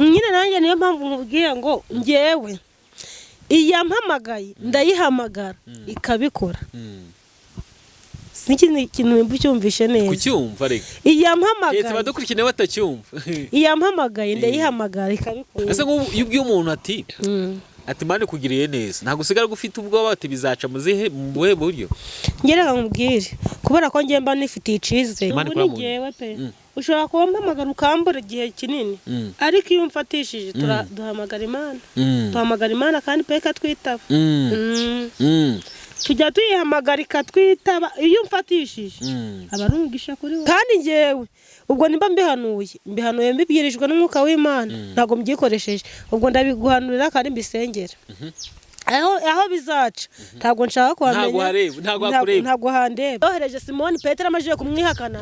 nyine nanjye niyo mpamvu nkubwiye ngo ngewe iyampamagaye ndayihamagara ikabikora. Siniki kintu nimba cyumvishe neza. Kucyumva reka. Iyampamagaye. Yese badukurikine batacyumva. Iyampamagaye ndayihamagara ikabikora. Ase ngo yubwiye umuntu ati ati mane kugiriye neza ntago usigara gufite ubwoba ati bizaca muzihe muwe buryo. Ngereka nkubwire kubera ko ngemba nifitiye icize ubu nigewe pe. Ushobora kumpamagara ukambura igihe kinini ariko iyo umfatishije duhamagara Imana. Duhamagara Imana kandi peka twitaba. Tujya tuyihamagara ikatwitaba iyo umfatishije abarungisha kuri we. Kandi ngewe ubwo nimba mbihanuye mbibyirijwe n'umwuka w'Imana ntago mbyikoresheje ubwo ndabiguhanurira kandi mbisengera. Aho bizaca ntago nshaka kuhamenya ntago handeba. Yohereje Simoni Petero amajije kumwihakana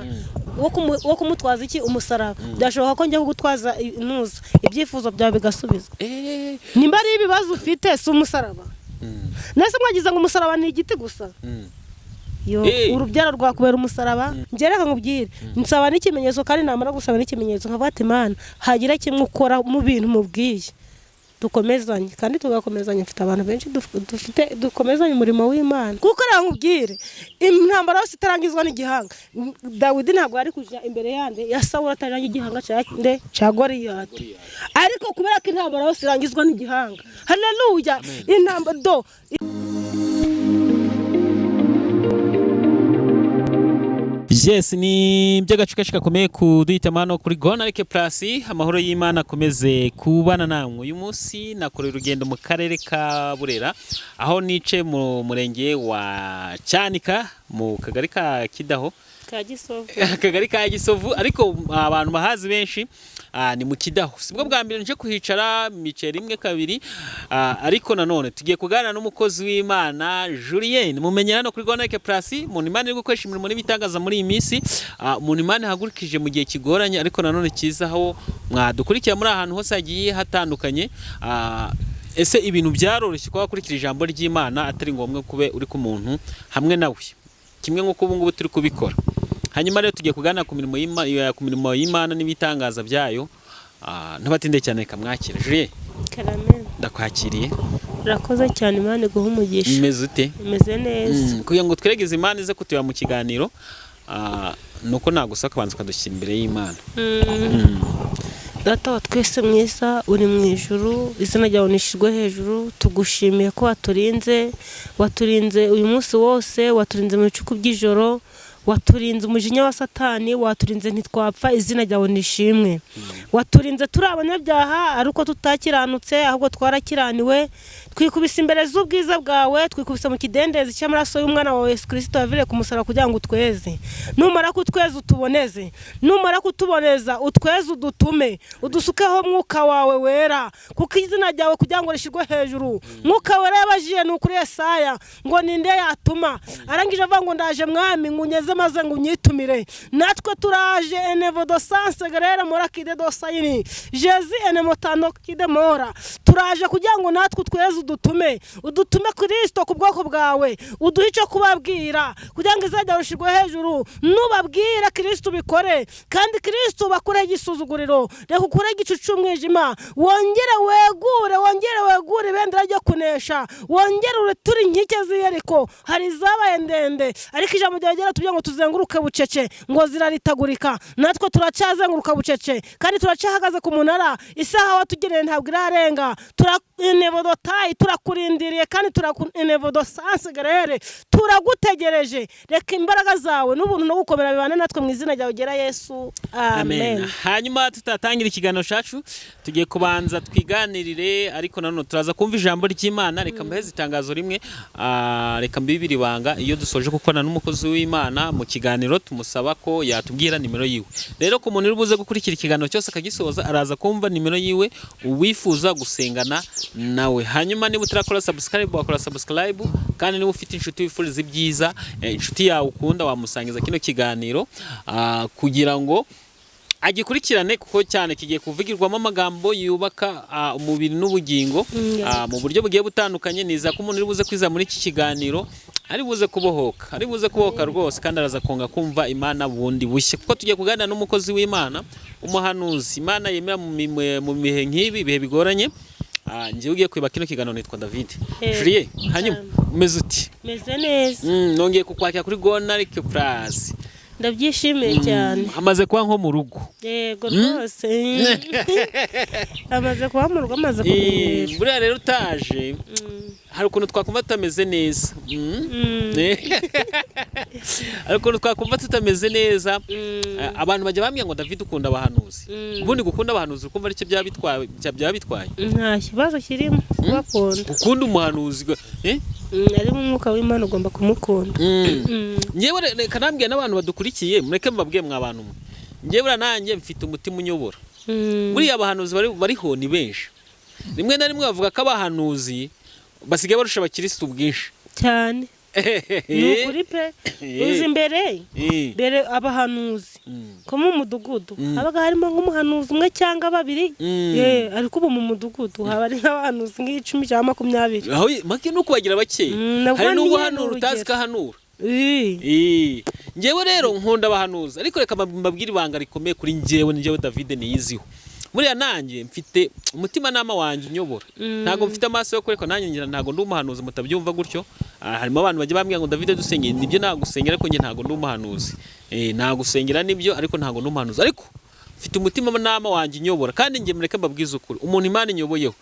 wo kumutwaza iki umusaraba. Byashoboka ko njye kugutwaza inuza ibyifuzo byawe bigasubizwa. Nimba ari ibibazo ufite si umusaraba. Nese mwagize ngo umusaraba ni igiti gusa. Yo urubyaro rwakubera umusaraba. Ngereka nkubwire nsaba n'ikimenyetso kandi namara gusaba n'ikimenyetso nkavuga ati Imana hagira kimwe ukora mu bintu mubwiye dukomezanye kandi tugakomezanye. Mfite abantu benshi dukomezanye umurimo w'Imana kuko nkubwire intambara yose itarangizwa n'igihanga. Dawidi ntabwo ari kuja imbere yande ya Sawuli atarangije igihanga cya Goliyati ariko kubera ko intambara yose irangizwa n'igihanga. Haleluya. Intambara do Yes ni by'agacuka gakomeye kuduhitamo hano kuri Gonarike Plus. Amahoro y'Imana akomeze kubana namwe. Uyu munsi nakorera urugendo mu karere ka Burera aho nice mu murenge wa Cyanika mu kagari ka Kidaho akagari ka Gisovu ariko abantu bahazi benshi ni mu Kidaho. Sibwo bwa mbere nje kuhicara miceri imwe kabiri ariko nanone tugiye kuganira n'umukozi w'Imana Julien mumenyera no kuri Gonarike Plus. Umuntu Imana iri gukoresha imirimo n'ibitangaza muri iyi minsi. Umuntu Imana hagurikije mu gihe kigoranye ariko nanone kizaho mwadukurikira muri ahantu hose hagiye hatandukanye. Ese ibintu byaroroshye kwa kurikira ijambo ry'Imana atari ngombwa kube uri ku muntu hamwe nawe kimwe nko ubu ngubu turi kubikora. Hanyuma rero tugiye kuganira ku mirimo y'Imana n'ibitangaza byayo. Ntabatinde cyane kamwakira Julien. Karamel. Ndakwakiriye. Urakoze cyane Imana iguha umugisha. Imeze ute? Imeze neza. Kugira ngo tweregeze Imana ize kutuya mu kiganiro nuko nagusaka banza kadushyira imbere y'Imana. Data wa twese mwiza uri mu ijuru izina ryawe nishirwe hejuru. Tugushimiye ko waturinze uyu munsi wose, waturinze mu bicuku by'ijoro, waturinze umujinya wa Satani, waturinze ntitwapfa. Izina ryawe nishimwe. Waturinze turi abanyabyaha ariko tutakiranutse ahubwo twarakiraniwe. Twikubise imbere z'ubwiza bwawe, twikubise mu kidendezi cy'amaraso y'umwana wawe Yesu Kristo yavire ku musaraba kugira ngo utweze. Numara kutweza utuboneze, numara kutuboneza utweze udutume, udusukeho mwuka wawe wera kuko izina ryawe kugira ngo rishirwe hejuru. Mwuka wera yabajiye n'ukuri Yesaya ngo ninde yatuma arangije avuga ngo ndaje mwami ngunyeze maze ngo unyitumire. Natwe turaje enevo do sanse garera mora kide do sayini Jezi enemotano kide mora. Turaje kugira ngo natwe tweze udutume Kristo ku bwoko bwawe, uduhe icyo kubabwira kugira ngo izajya rushirwe hejuru. Nubabwira Kristo bikore kandi Kristo bakure igisuzuguriro, reka ukure igicucu umwijima, wongere wegure bendera ryo kunesha, wongere turi inkike z'Iyeriko hari zabaye ndende ariko ijambo ryagera tubye ngo tuzenguruke bucece ngo ziraritagurika. Natwe turacazenguruka bucece kandi turacahagaze ku munara. Isaha watugeneye ntabwo irarenga. Turanevodotayi turakurindiriye kandi turakunevodo sanse garere turagutegereje. Reka imbaraga zawe n'ubuntu no gukomera bibane natwe mu izina ryawe gera Yesu. Amen. Hanyuma tutatangira ikiganiro cyacu tugiye kubanza twiganirire ariko nanone turaza kumva ijambo ry'Imana. Reka mbeze itangazo rimwe reka mbibiri banga iyo dusoje gukorana n'umukozi w'Imana mu kiganiro tumusaba ko yatubwira nimero yiwe. Rero ku muntu uri buze gukurikira ikiganiro cyose akagisoza araza kumva nimero yiwe uwifuza gusengana nawe. Hanyuma niba utarakora subscribe wakora subscribe kandi niba ufite inshuti wifuriza ibyiza inshuti yawe ukunda wamusangiza kino kiganiro kugira ngo agikurikirane kuko cyane kigiye kuvugirwamo amagambo yubaka umubiri n'ubugingo mu buryo bugiye butandukanye. Niza ko umuntu uri buze kwiza muri iki kiganiro ari buze kubohoka rwose, kandi araza konga kumva Imana bundi bushye, kuko tugiye kuganira n'umukozi w'Imana, umuhanuzi Imana yemera mu bihe nk'ibi, ibihe bigoranye. Njye ugiye kwiba kino kiganiro nitwa David. Julie, hanyuma umeze uti? Meze neza. Nongeye kukwakira kuri Gonarike Plus. Ndabyishimiye cyane. Amaze kuba nko mu rugo. Yego rwose. Amaze kuba mu rugo, amaze kumenyera. Buriya rero utaje hari ukuntu twakumva tutameze neza. Hari ukuntu twakumva tutameze neza. Abantu bajya bambwira ngo David ukunda abahanuzi. Ubundi gukunda abahanuzi ukumva aricyo byaba bitwaye. Nta kibazo kirimo kubakunda. Ukunda umuhanuzi ari mu mwuka w'Imana ugomba kumukunda. Nyewe reka nambwiye n'abantu badukurikiye, mureke mbabwiye mwa bantu mwe. Nyewe nanjye mfite umutima unyobora. Buriya abahanuzi bariho ni benshi. Rimwe na rimwe bavuga ko abahanuzi basigaye barusha abakirisitu ubwinshi cyane. Ni ukuri pe. Uzi mbere abahanuzi ko mu mudugudu habaga harimo nk'umuhanuzi umwe cyangwa babiri, ariko ubu mu mudugudu haba ari nk'abahanuzi nk'icumi cyangwa 20. Aho make nuko bagira bake. Hari n'ubuhanura utazi ko ahanura. Ngewe rero nkunda abahanuzi, ariko reka mbabwire ibanga rikomeye kuri njyewe David niyiziho. Buriya nanjye mfite umutima nama wanjye unyobora. Ntago mfite amaso yo kureka nanjye ngira ntago ndi umuhanuzi mutabyumva gutyo. Harimo abantu bajya bambwira ngo David dusengeye, nibyo nagusengera, ariko nge ntago ndi umuhanuzi. Nagusengera nibyo, ariko ntago ndi umuhanuzi. Ariko mfite umutima nama wanjye unyobora, kandi nge mureke mbabwize ukuri. Umuntu Imana inyoboyeho,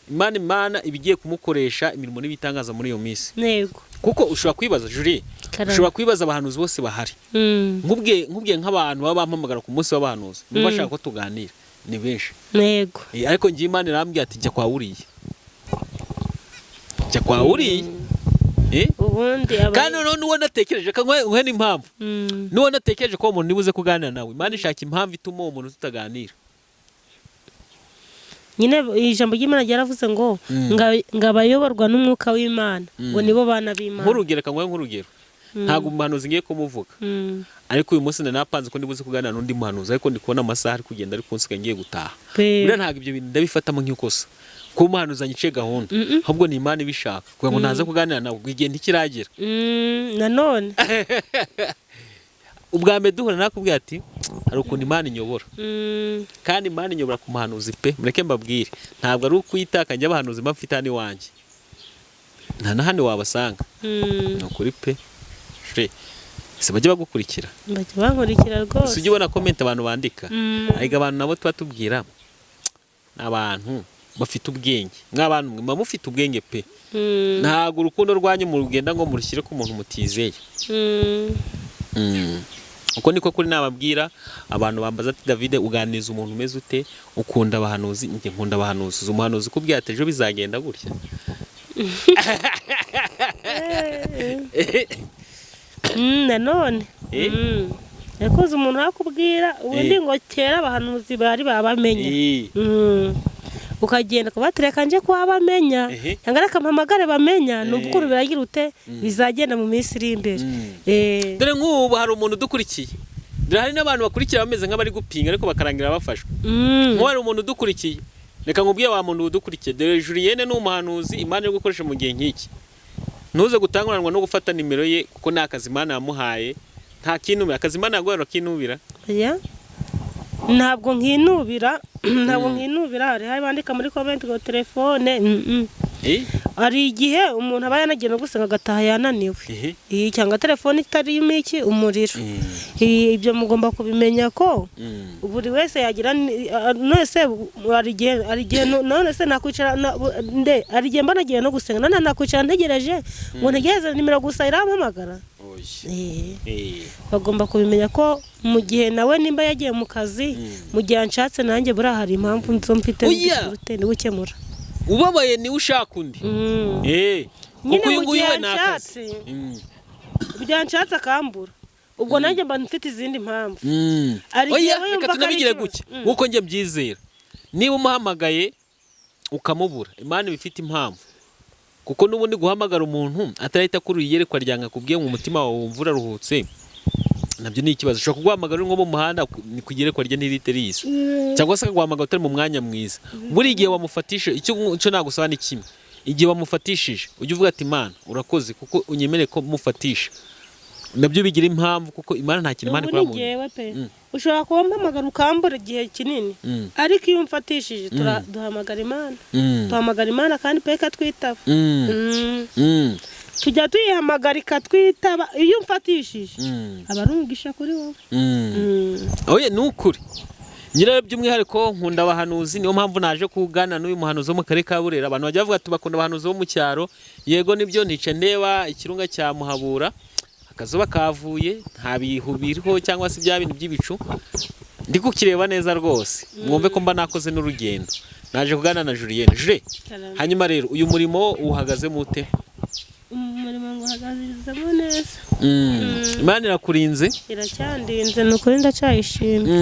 Imana ibigiye kumukoresha imirimo n'ibitangaza muri iyo minsi. Yego. Kuko ushobora kwibaza Julie, ushobora kwibaza abahanuzi bose bahari. Nkubwiye nk'abantu baba bampamagara ku munsi w'abahanuzi, bashaka ko tuganira. Ni benshi. Yego. Ariko ngiye Imana irambwira ati jya kwa Uriya. Ubundi kandi none uwo natekereje kanwe n'impamvu. Nuwo natekereje ko umuntu nibuze kuganira nawe, Imana ishaka impamvu ituma uwo muntu tutaganira. Nyine ijambo ry'Imana ryaravuze ngo ngabayoborwa n'umwuka w'Imana, ngo nibo bana b'Imana. Nk'urugero. Ntago umuhanuzi ngiye kumuvuga. Ariko uyu munsi napanze ko ndibuze kuganira n'undi muhanuzi, ariko ndi kubona amasaha ari kugenda ari kunsiga ngiye gutaha. Buriya ntago ibyo bintu ndabifatamo nk'ikosa, ko umuhanuzi anyice gahunda, ahubwo ni Imana ibishaka kugira ngo naze kuganira nawe igihe ntikiragera. Nanone ubwa mbere duhura nakubwira ati hari ukuntu Imana inyobora, kandi Imana inyobora ku muhanuzi pe. Mureke mbabwire, ntabwo ari ukuyitaka njye abahanuzi mba mfite hano iwanjye, nta na hano wabasanga. Ni ukuri pe. Se bajya bagukurikira, bajya bankurikira rwose. Ujye ubona comment abantu bandika, ariko abantu nabo tuba tubwira n'abantu bafite ubwenge. Nk'abantu mwe mufite ubwenge pe. Ntago urukundo rwanyu mu rugenda ngo murushyire ku muntu mutizeye. Uko niko kuri nababwira abantu bambaza ati David uganiriza umuntu umeze ute, ukunda abahanuzi? Njye nkunda abahanuzi. Umuhanuzi kubwiye ati ejo bizagenda gutya. Nanone yakoze umuntu akubwira ubundi ngo kera abahanuzi bari babamenye. Ukagenda kubatereka nje kwa bamenya, cyangwa akampamagare bamenya, n'ubukuru biragira ute bizagenda mu minsi iri imbere. Dore nk'ubu hari umuntu udukurikiye, dore hari n'abantu bakurikira bameze nk'abari gupinga ariko bakarangira bafashwe. Nk'ubu hari umuntu udukurikiye, reka nkubwiye wa muntu udukurikiye, dore Julienne ni umuhanuzi Imana yo gukoresha mu gihe nk'iki. Ntuze gutanguranwa no gufata nimero ye, kuko nta kazi Imana yamuhaye. Nta kinubira akazi Imana yaguhaye, kinubira. Ntabwo nkinubira. Hari bandika muri comment ngo telefone. Ari igihe umuntu aba yanagiye no gusenga agataha yananiwe. Cyangwa telefone itarimo iki umuriro. Ibyo mugomba kubimenya ko buri wese yagira nose ari igihe none se nakwicara ari igihe mba nagiye no gusenga none nakwicara ntegereje ngo ntegereze nimero gusa irampamagara. Bagomba kubimenya ko mu gihe nawe nimba yagiye mu kazi, mu gihe anshatse nanjye buriya hari impamvu nzo mfite ni gukemura. Ubabaye ni ushaka undi. Nyine mu gihe anshatse akambura, ubwo nanjye mba mfite izindi mpamvu. Reka tunabigire gutya nk'uko njye mbyizera. Niba umuhamagaye ukamubura, Imana ibifite impamvu. Kuko n'ubundi guhamagara umuntu atarahita kuri iyerekwa ryanga kubwiye mu mutima wawe wumva uraruhutse, nabyo ni ikibazo. Ushobora kuguhamagara nko mu muhanda ni kugerekwa rye ntirite riza, cyangwa se akaguhamagara utari mu mwanya mwiza. Buri gihe wamufatisha icyo nagusaba ni kimwe, igihe wamufatishije ujye uvuga ati Imana urakoze kuko unyemereye ko mufatisha nabyo bigira impamvu kuko Imana nta kintu Imana ikora mu ushobora kuba mpamagara ukambura igihe kinini ariko iyo umfatishije duhamagara Imana duhamagara Imana kandi peka twitaba tujya tuyihamagara ikatwitaba iyo umfatishije aba ari umugisha kuri wowe oye ni ukuri nyirayo by'umwihariko nkunda abahanuzi niyo mpamvu naje kugana n'uyu muhanuzi wo mu karere ka Burera abantu bajya bavuga tubakunda abahanuzi bo mu cyaro yego nibyo nice ndeba ikirunga cya Muhabura akazuba kavuye nta bihu biriho cyangwa se bya bintu by'ibicu ndi kukireba neza rwose mwumve ko mba nakoze n'urugendo naje kugana na Julienne hanyuma rero uyu murimo uhagaze mute umurimo ngo uhagazemo neza Imana irakurinze iracyandinze nukuri ndacyayishimye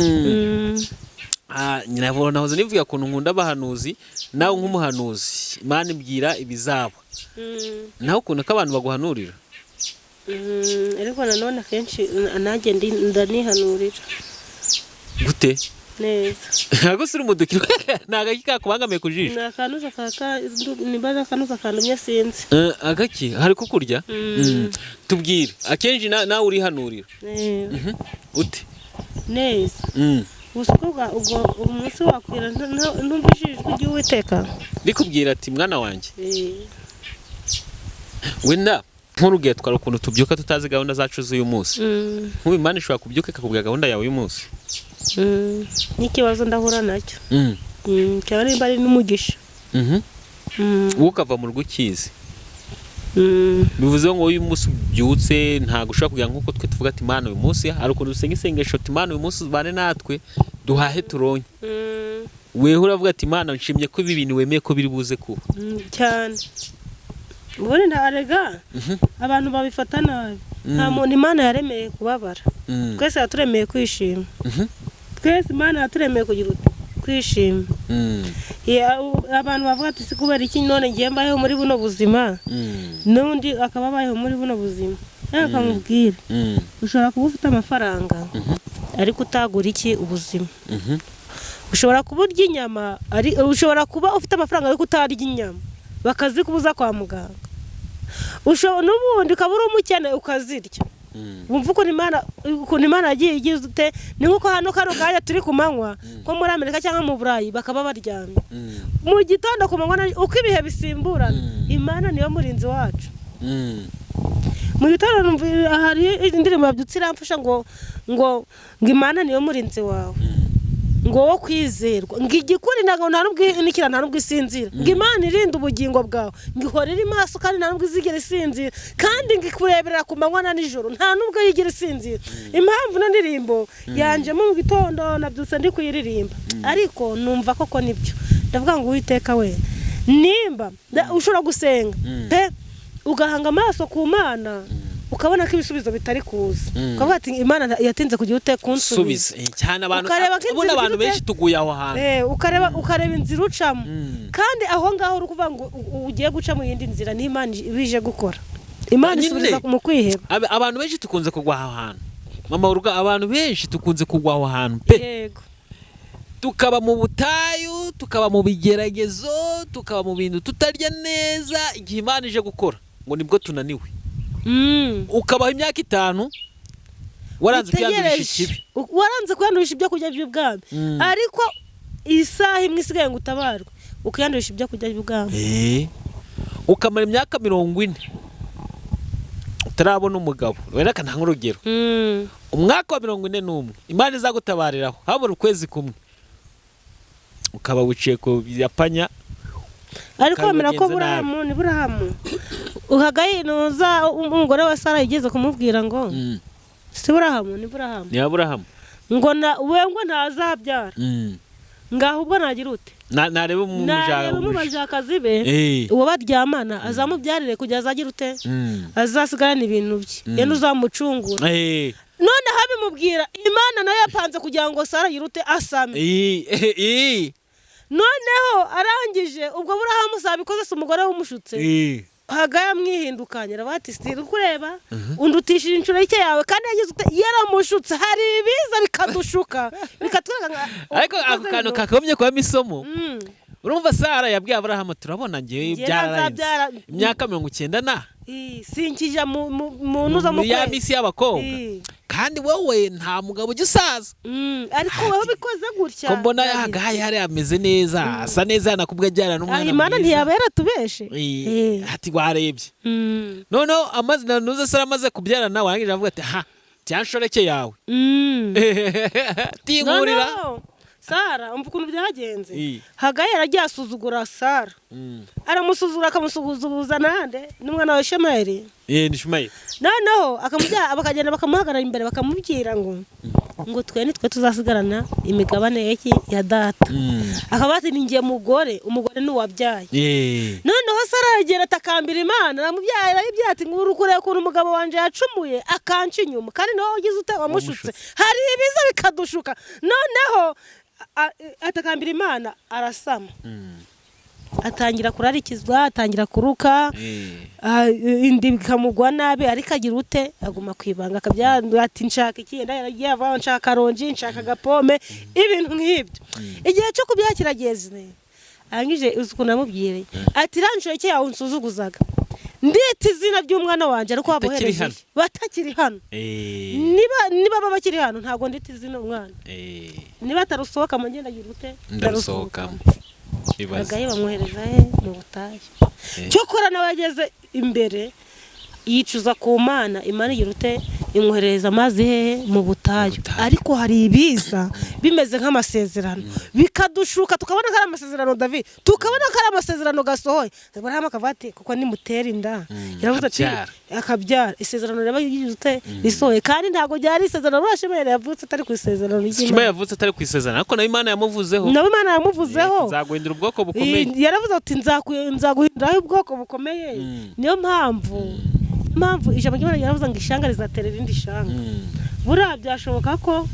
nyirabona nahoze nivuga ko nkunda abahanuzi nawe nk'umuhanuzi Imana ibwira ibizaba naho ukuntu ko abantu baguhanurira ariko nanone akenshi nanjye ndanihanurira gute neza ntabwo suri umudukiro ntago kakubangamiye ku jisho niba akanuza kandumye sinzi agaki hari kukurya tubwire akenshi nawe urihanurira ute neza ubwo umunsi wakwira ntumvishije ijwi ry'Uwiteka rikubwira ati mwana wanjye wenda nk'urugiye twara ukuntu tubyuka tutazi gahunda zacu z'uyu munsi nk'ubu Imana ishobora kubyuka ikakubwira gahunda yawe uyu munsi n'ikibazo ndahura nacyo cyaba nimba ari n'umugisha wowe ukava mu rugo ukizi bivuze ngo uyu munsi ubyutse ntabwo ushobora kugira nk'uko twe tuvuga ati Imana uyu munsi hari ukuntu dusenga isengesho ati Imana uyu munsi ubane natwe duhahe turonke wewe uravuga ati Imana nshimye ko ibi bintu wemeye ko biri buze kuba cyane ubundi ntarega abantu babifata nabi nta muntu Imana yaremeye kubabara twese yaturemeye kwishima twese Imana yaturemeye kugira kwishima abantu bavuga ati si kubera iki none ngiye mbayeho muri buno buzima n'undi akaba abayeho muri buno buzima akamubwira ushobora kuba ufite amafaranga ariko utagura iki ubuzima ushobora kuba urya inyama ushobora kuba ufite amafaranga ariko utarya inyama bakazikubuza kwa muganga n'ubundi ukaba uri umukene ukazirya wumva ukuntu Imana yagiye igize ute ni nk'uko hano kano kanya turi ku manywa nko muri Amerika cyangwa mu Burayi bakaba baryamye mu gitondo ku manywa uko ibihe bisimburana Imana niyo murinzi wacu mu gitondo hari indirimbo yabyutse iramfasha ngo Imana niyo murinzi wawe ngo wo kwizerwa ngo igikuri ntago nta nubwo isinzira ngo Imana irinde ubugingo bwawe ngo ihora iri maso kandi nta nubwo izigera isinzira kandi ngo ikureberera ku manywa na nijoro nta nubwo yigira isinzira impamvu na ndirimbo yanjemo mu gitondo nabyutse ndi kuyiririmba ariko numva koko nibyo ndavuga ngo Uwiteka we nimba ushobora gusenga ugahanga amaso ku Mana ukabona ko ibisubizo bitari kuza ukavuga ati Imana yatinze kugira ute kunsubiza cyane abantu benshi tuguye aho hantu ukareba inzira ucamo kandi aho ngaho uri kuvuga ngo ugiye guca mu yindi nzira n'Imana bije gukora Imana isubiza mu kwiheba abantu benshi tukunze kugwa aho hantu mama uruga abantu benshi tukunze kugwa aho hantu pe yego tukaba mu butayu tukaba mu bigeragezo tukaba mu bintu tutarya neza igihe Imana ije gukora ngo nibwo tunaniwe ukabaho imyaka 5 waranze kwiyandurisha ikibi waranze kwiyandurisha ibyo kurya by'ubwami ariko isaha imwe isigaye ngo utabarwe ukiyandurisha ibyo kurya by'ubwami ukamara imyaka 40 utarabona umugabo wenda kana nk'urugero umwaka wa 41 Imana izagutabariraho habura ukwezi kumwe ukaba wiciye ku yapanya ariko bamera ko Burahamu uhagayinuza umugore wa Sara yigeze kumubwira ngo si Burahamu ni Burahamu ngo we ngo ntazabyara ngaho ubwo nagira ute narebe umujakazi be uwo baryamana azamubyarire kujya azagira ute azasigarana ibintu bye yenda uzamucungura none habimubwira Imana nayo yapanze kugira ngo Sara yirute asame noneho arangije ubwo Burahamu sabikoze se umugore w'umushutse hagaya mwihindukanye rabati stiri kureba undutishije inshuro y'ike yawe kandi yagize yaramushutse hari ibiza bikadushuka bikatwega ariko ako kantu kakomye kwa misomo urumva Sara yabwiye Aburahamu turabona ngewe byararenze imyaka 90 na sinkija mu nuza mu ya misi y'abakobwa kandi wowe nta mugabo ugisaza ariko wowe bikoze gutya ko mbona yagaye hari ameze neza asa neza nakubwa ajyana n'umwana Imana ntiyabera tubeshe ati warebye none amazina nuza Sara amaze kubyara nawe arangije avuga ati ha cyanshoreke yawe tinkurira Sara umva ukuntu byagenze Hagayi yaragiye asuzugura Sara aramusuzugura akamusuhuza nande n'umwana wa Ishmayeli ni Ishmayeli noneho bakagenda bakamuhagarara imbere bakamubwira ngo twe nitwe tuzasigarana imigabane yeki ya data akabati ningiye umugore ni uwabyaye noneho Sara aragenda atakambira Imana aramubyara ibyati ngo urukureye ukuntu umugabo wanje yacumuye akanca inyuma kandi nawe ugize utawamushutse hari ibiza bikadushuka noneho atakambira Imana arasama atangira kurarikizwa atangira kuruka indi bikamugwa nabi ariko agira ute aguma kwibanga akabyandura ati nshaka iki yaragiye ava nshaka ronji nshaka gapome ibintu nk'ibyo igihe cyo kubyakira ageze angije uzuko namubwire ati ranjo yake yawe unsuzuguzaga ndetse izina ry'umwana wanje ariko wabohereje batakiri hano niba baba bakiri hano ntago ndetse izina umwana niba tarusohoka mu ngenda agira ute ndarusohoka Hagayi bamwohereza mu butayu cyokora nawe yageze imbere yicuza ku Mana Imana igira ute imwohereza amazi mu butayu ariko hari ibiza bimeze nk'amasezerano bikadushuka tukabona ko ari amasezerano David tukabona ko ari amasezerano gasohoye Abraham akavati kuko ni mutera inda yaravuze ati akabyara isezerano reba yigute risohoye kandi ntago byari isezerano Ishmayeli yavutse atari ku isezerano Ishmayeli yavutse atari ku isezerano ariko nawe Imana yamuvuzeho nzaguhindura ubwoko bukomeye yaravuze ati nzaguhinduraho ubwoko bukomeye niyo mpamvu ijambo ry'Imana yaravuze ngo ishanga rizaterera irindi shanga buriya byashoboka ko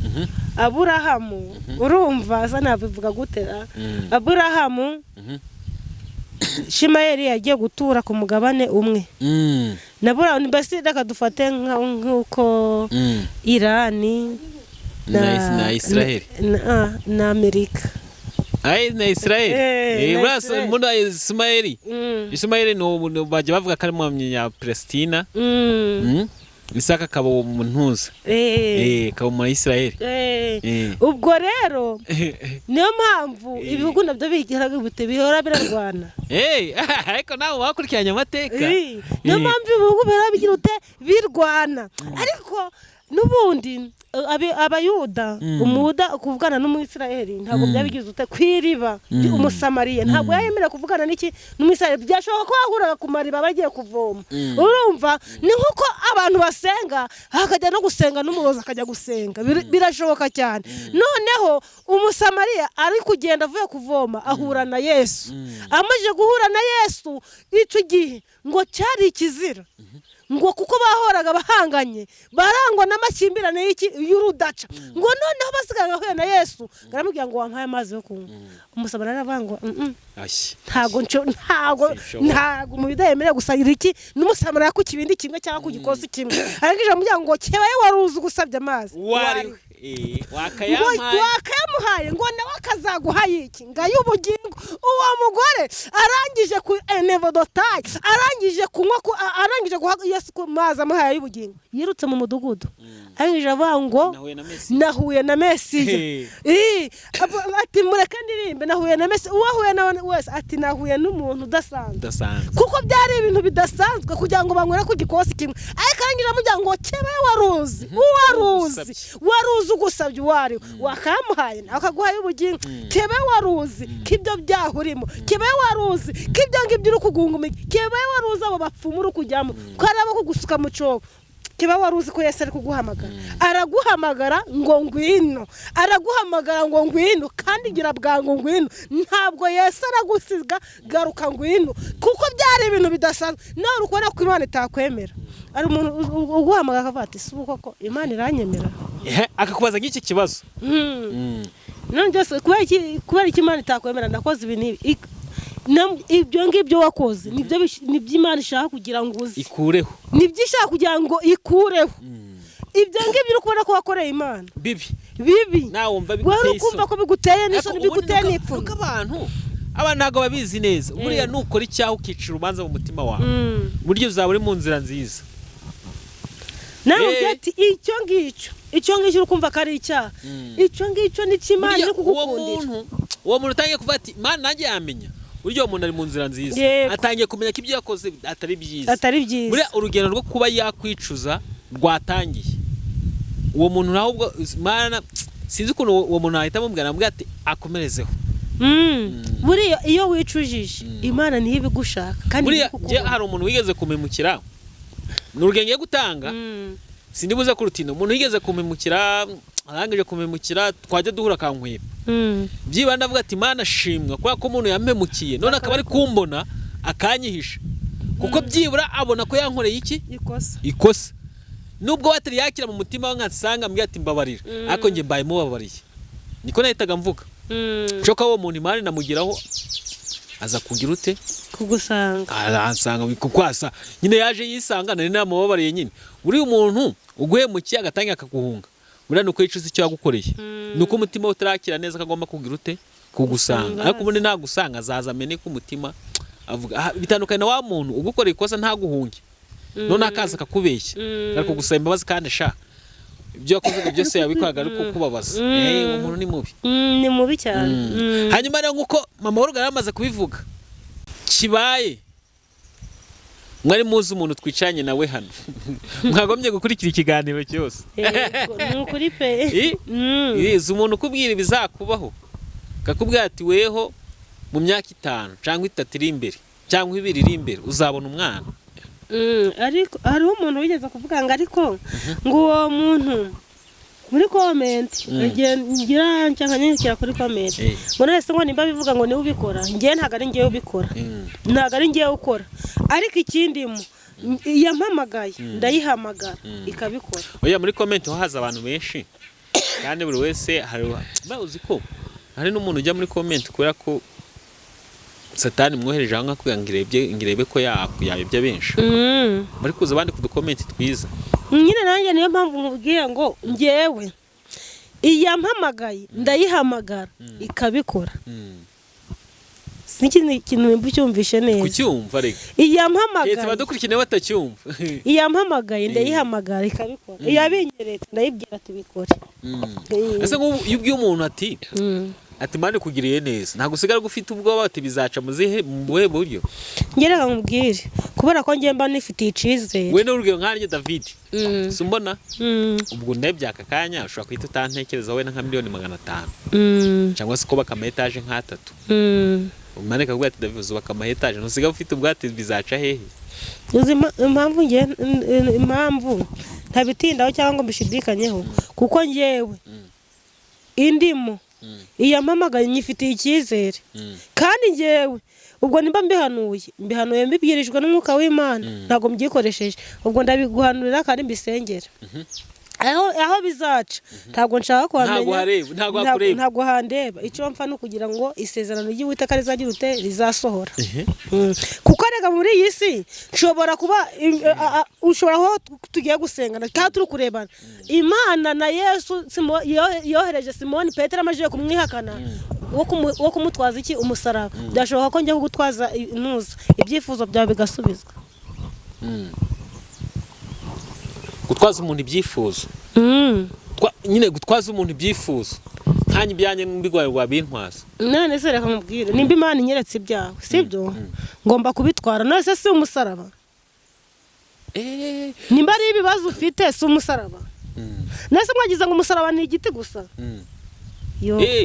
Aburahamu urumva asa nabivuga gutera Aburahamu Ishmayeli yagiye gutura ku mugabane umwe nabura mbese akadufate nk'uko Irani na Israel na Amerika na Israel burasa mundo Ishmayeli no baje bavuga ko ari mu Palestina Isaka kabo mu ntuza kabo mu Israel ubwo rero niyo mpamvu ibihugu nabyo bigiraga gute bihora birarwana ariko nawe wakurikiranye amateka niyo mpamvu ibihugu bihora bigira ute birwana ariko nubundi abayuda umuda kuvugana n'umwisirayeli ntabwo byabigize ute kwiriba umusamariya ntabwo yayemera kuvugana n'iki n'umwisirayeli byashoboka ko ahuraga ku mariba bagiye kuvoma urumva ni nkuko abantu basenga hakajya no gusenga n'umuroza akajya gusenga birashoboka cyane noneho umusamariya ari kugenda avuye kuvoma ahura na Yesu amaje guhura na Yesu icyo gihe ngo cyari ikizira ngo kuko bahoraga bahanganye barangwa n'amakimbirane y'urudaca ngo noneho basiganga ahuye na Yesu ngaramubwira ngo wampaye amazi yo kunywa umusamariya aravuga ntago mu bidayemereye gusangira iki n'umusamariya ku kibindi kimwe cyangwa ku gikosi kimwe arangije amubwira ngo kebaye waruzi gusabye amazi wakayamuhaye ngo nawe akazaguhaye iki ngayo ubugingo uwo mugore arangije ku enevodotayi arangije kunywa arangije guha Yesu ku mazi amuhaye y'ubugingo yirutse mu mudugudu arangije avuga ngo nahuye na Mesiya ati mureke ndirimbe nahuye na Mesiya uwahuye nawe wese ati nahuye n'umuntu udasanzwe kuko byari ibintu bidasanzwe kugira ngo banywere ku gikosi kimwe ariko arangije amubwira ngo kebe waruzi ugusabye uwari wakamuhaye akaguhaye ubugingo kebe waruzi kibyo byahurimo kebe waruzi kibyo ngibyo uri kugungumika kebe waruzi abo bapfumu uri kujyamo kwaraba kugusuka mu cyobo kiba waruzi ko Yesu ari kuguhamagara araguhamagara ngo ngwino kandi gira bwangu ngwino ntabwo Yesu aragusiga garuka ngwino kuko byari ibintu bidasanzwe nawe ukora ko Imana itakwemera ari umuntu uguhamagara akavati si uko Imana iranyemera akakubaza nk'iki kibazo nongese kubera iki Imana itakwemera ndakoze ibintu ibyo ngibyo wakoze nibyo Imana ishaka kugira ngo uzi ikureho nibyo ishaka kugira ngo ikureho ibyo ngibyo uri kubona ko wakoreye Imana bibi bibi nawe umva biguteye kumva ko biguteye n'isoni biguteye n'ipfu abantu abantu ntabwo babizi neza buriya nukora icyaha ukicira urubanza mu mutima wawe buryo uzaba uri mu nzira nziza nawe ugati icyo ngicyo ukumva ko ari icyaha icyo ngicyo ni cy'Imana iri kugukundira uwo muntu utangiye kuvuga ati Imana nanjye yamenya buryo uwo muntu ari mu nzira nziza atangiye kumenya ko ibyo yakoze atari byiza buriya urugendo rwo kuba yakwicuza rwatangiye uwo muntu nawe ubwo Imana sinzi ukuntu uwo muntu ahita amubwira ati akomerezeho buriya iyo wicujije Imana niyo ibigushaka kandi buriya hari umuntu wigeze kumemukira n'urugendo yo gutanga sindi buze kurutina umuntu yigeze kumemukira arangije kumemukira twajya duhura kankwiba byibanda avuga ati Imana shimwa kubera ko umuntu yamemukiye none akaba ari kumbona akanyihisha kuko byibura abona ko yankoreye iki ikosa nubwo watari yakira mu mutima we nkansanga mbwira ati mbabarira ariko nge mbaye mubabariye niko nahitaga mvuga shoka uwo muntu Imana namugiraho aza kugira ute kugusanga aransanga kukwasa nyine yaje yisanga nari namubabariye nyine uri umuntu uguhemukiye agatangira akaguhunga buriya nuko yicuza icyo yagukoreye nuko umutima utarakira neza kagomba kugira ute kugusanga ariko ubundi nagusanga azaza amene ku mutima avuga bitandukanye na wa muntu ugukoreye ikosa ntaguhunge none akaza akakubeshya ariko gusaba imbabazi kandi sha ibyo yakoze byose yabikoraga ariko kubabaza uwo muntu ni mubi cyane hanyuma rero nkuko mama w'urugo yaramaze kubivuga kibaye mwari muzi umuntu twicanye nawe hano mwagombye gukurikira ikiganiro cyose ni ukuri pe izi umuntu ukubwira ibizakubaho kakubwira ati weho mu myaka 5 cyangwa 3 iri imbere cyangwa 2 iri imbere uzabona umwana ariko hariho umuntu wigeze kuvuga ngo ariko ngo uwo muntu muri comment ngira cyangwa nyikira kuri comment ngo nese ngo nimba bivuga ngo ni ubikora ngiye ntago ari ngiye ubikora ntago ari ngiye ukora ariko ikindi mu yampamagaye ndayihamagara ikabikora oya muri comment haza abantu benshi kandi buri wese hari bazi ko hari n'umuntu ujya muri comment kubera ko Satani mwohereje aho ngirebe ko yabye benshi bari kuza abandi kudukomenti twiza nyine nanjye niyo mpamvu nkubwiye ngo ngewe iyampamagaye ndayihamagara ikabikora siniki ikintu nimba cyumvishe neza kucyumva reka iyampamagaye ketse badukurikine batacyumva iyampamagaye ndayihamagara ikabikora iyabinyeretse ndayibwira ati bikore ese ngo yubwiye umuntu ati mane kugiriye neza ntago usigara gufite ubwoba ati bizaca muzihe mubuhe buryo ngereka nkubwire kubera ko ngiye mba nifitiye icizere we n'urugero nk'arye David sumbona ubwo ndebye aka kanya ushobora kwita utantekereza we nka $500,000 cyangwa se ko bakama etage nka 3 umane kavuga ati David uzubaka ama etage ntusiga ufite ubwati bizaca hehe impamvu ntabitindaho cyangwa mbishidikanyeho kuko ngewe indimo iyampamagaye nyifitiye icyizere kandi ngewe ubwo nimba mbihanuye mbibwirijwe n'umwuka w'Imana ntago mbyikoresheje ubwo ndabiguhanurira kandi mbisengera aho bizaca ntago nshaka kuhamenya ntago handeba icyo mpfa no kugira ngo isezerano ry'Uwiteka rizagira ute rizasohora kuko rega muri iyi si nshobora kuba ushobora aho tugiye gusengana kandi turi kurebana Imana na Yesu yohereje Simoni Petero amaje kumwihakana wo kumutwaza iki umusaraba byashoboka ko njye kugutwaza intuza ibyifuzo byawe bigasubizwa gutwaza umuntu ibyifuzo nyine gutwaza umuntu ibyifuzo nkanye ibyanye n'mbigwaye wabintwaza none se reka mubwire nimba Imana inyeretse ibyawe sibyo ngomba kubitwara none se si umusaraba nimba ari ibibazo ufite si umusaraba nese mwagize ngo umusaraba ni igiti gusa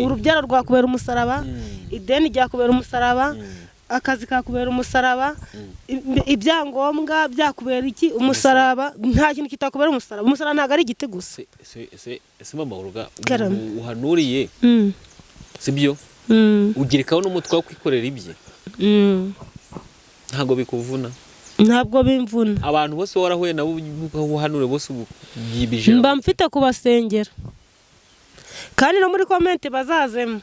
urubyaro rwakubera umusaraba ideni ryakubera umusaraba akazi kakubera umusaraba ibyangombwa byakubera iki umusaraba nta kintu kitakubera umusaraba ntago ari igiti gusa ese mama uruga uhanuriye sibyo ugirikaho n'umutwe wo kwikorera ibye ntago bikuvuna ntabwo bimvuna abantu bose warahuye nabo uhanure bose yibije mba mfite kubasengera kandi no muri comment bazazemo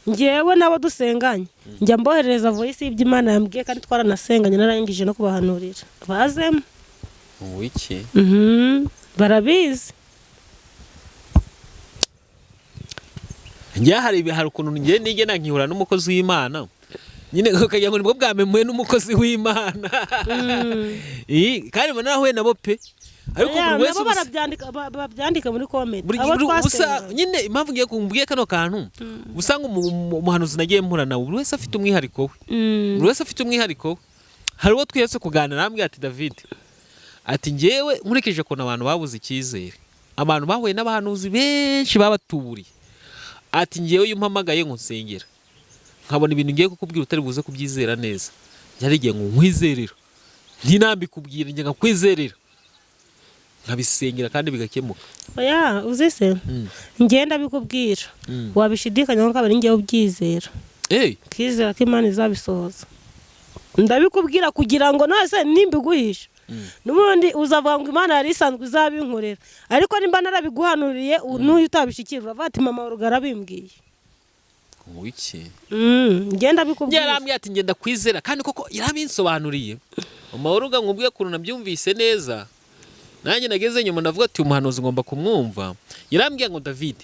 ngewe nabo dusenganye njya mboherereza voice y'Imana yambwiye kandi twaranasenganye narangije no kubahanurira bazemo wiki barabizi njya hari ukuntu ngiye nige nankihura n'umukozi w'Imana nyine ukagira ngo nibwo bwamemuwe n'umukozi w'Imana kandi mbona nahuye nabo pe ariko buri wese babyandika muri comment gusa nyine impamvu ngiye kumbwiye kano kantu usanga umuhanuzi nagiye mpura nawe buri wese afite umwihariko we hari uwo twese kuganira nambwiye ati David ati ngewe nkurikije ko abantu babuze icyizere abantu bahuye n'abahanuzi benshi babatuburiye ati ngewe uyu mpamagaye ngo nsengera nkabona ibintu ngiye kukubwira utari buze kubyizera neza yarigiye ngo nkwizerera ntinambikubwira njye ngakwizerera nkabisengera kandi bigakemuka oya uzise ngenda bikubwira wabishidikanya ngo kabari ngiye ubyizera kwizera ko Imana izabisohoza ndabikubwira kugira ngo nase nimbiguhisha n'ubundi uzavuga ngo Imana yari isanzwe izabinkorera ariko nimba narabiguhanuriye n'uyu utabishikira uravuga ati mama urugara bimbwiye wiki ngenda bikubwira yarambye ati ngenda kwizera kandi koko yarabinsobanuriye mama uruga ngubwiye kuntu nabyumvise neza nanjye nageze nyuma ndavuga ati umuhanuzi ngomba kumwumva yarambye ngo David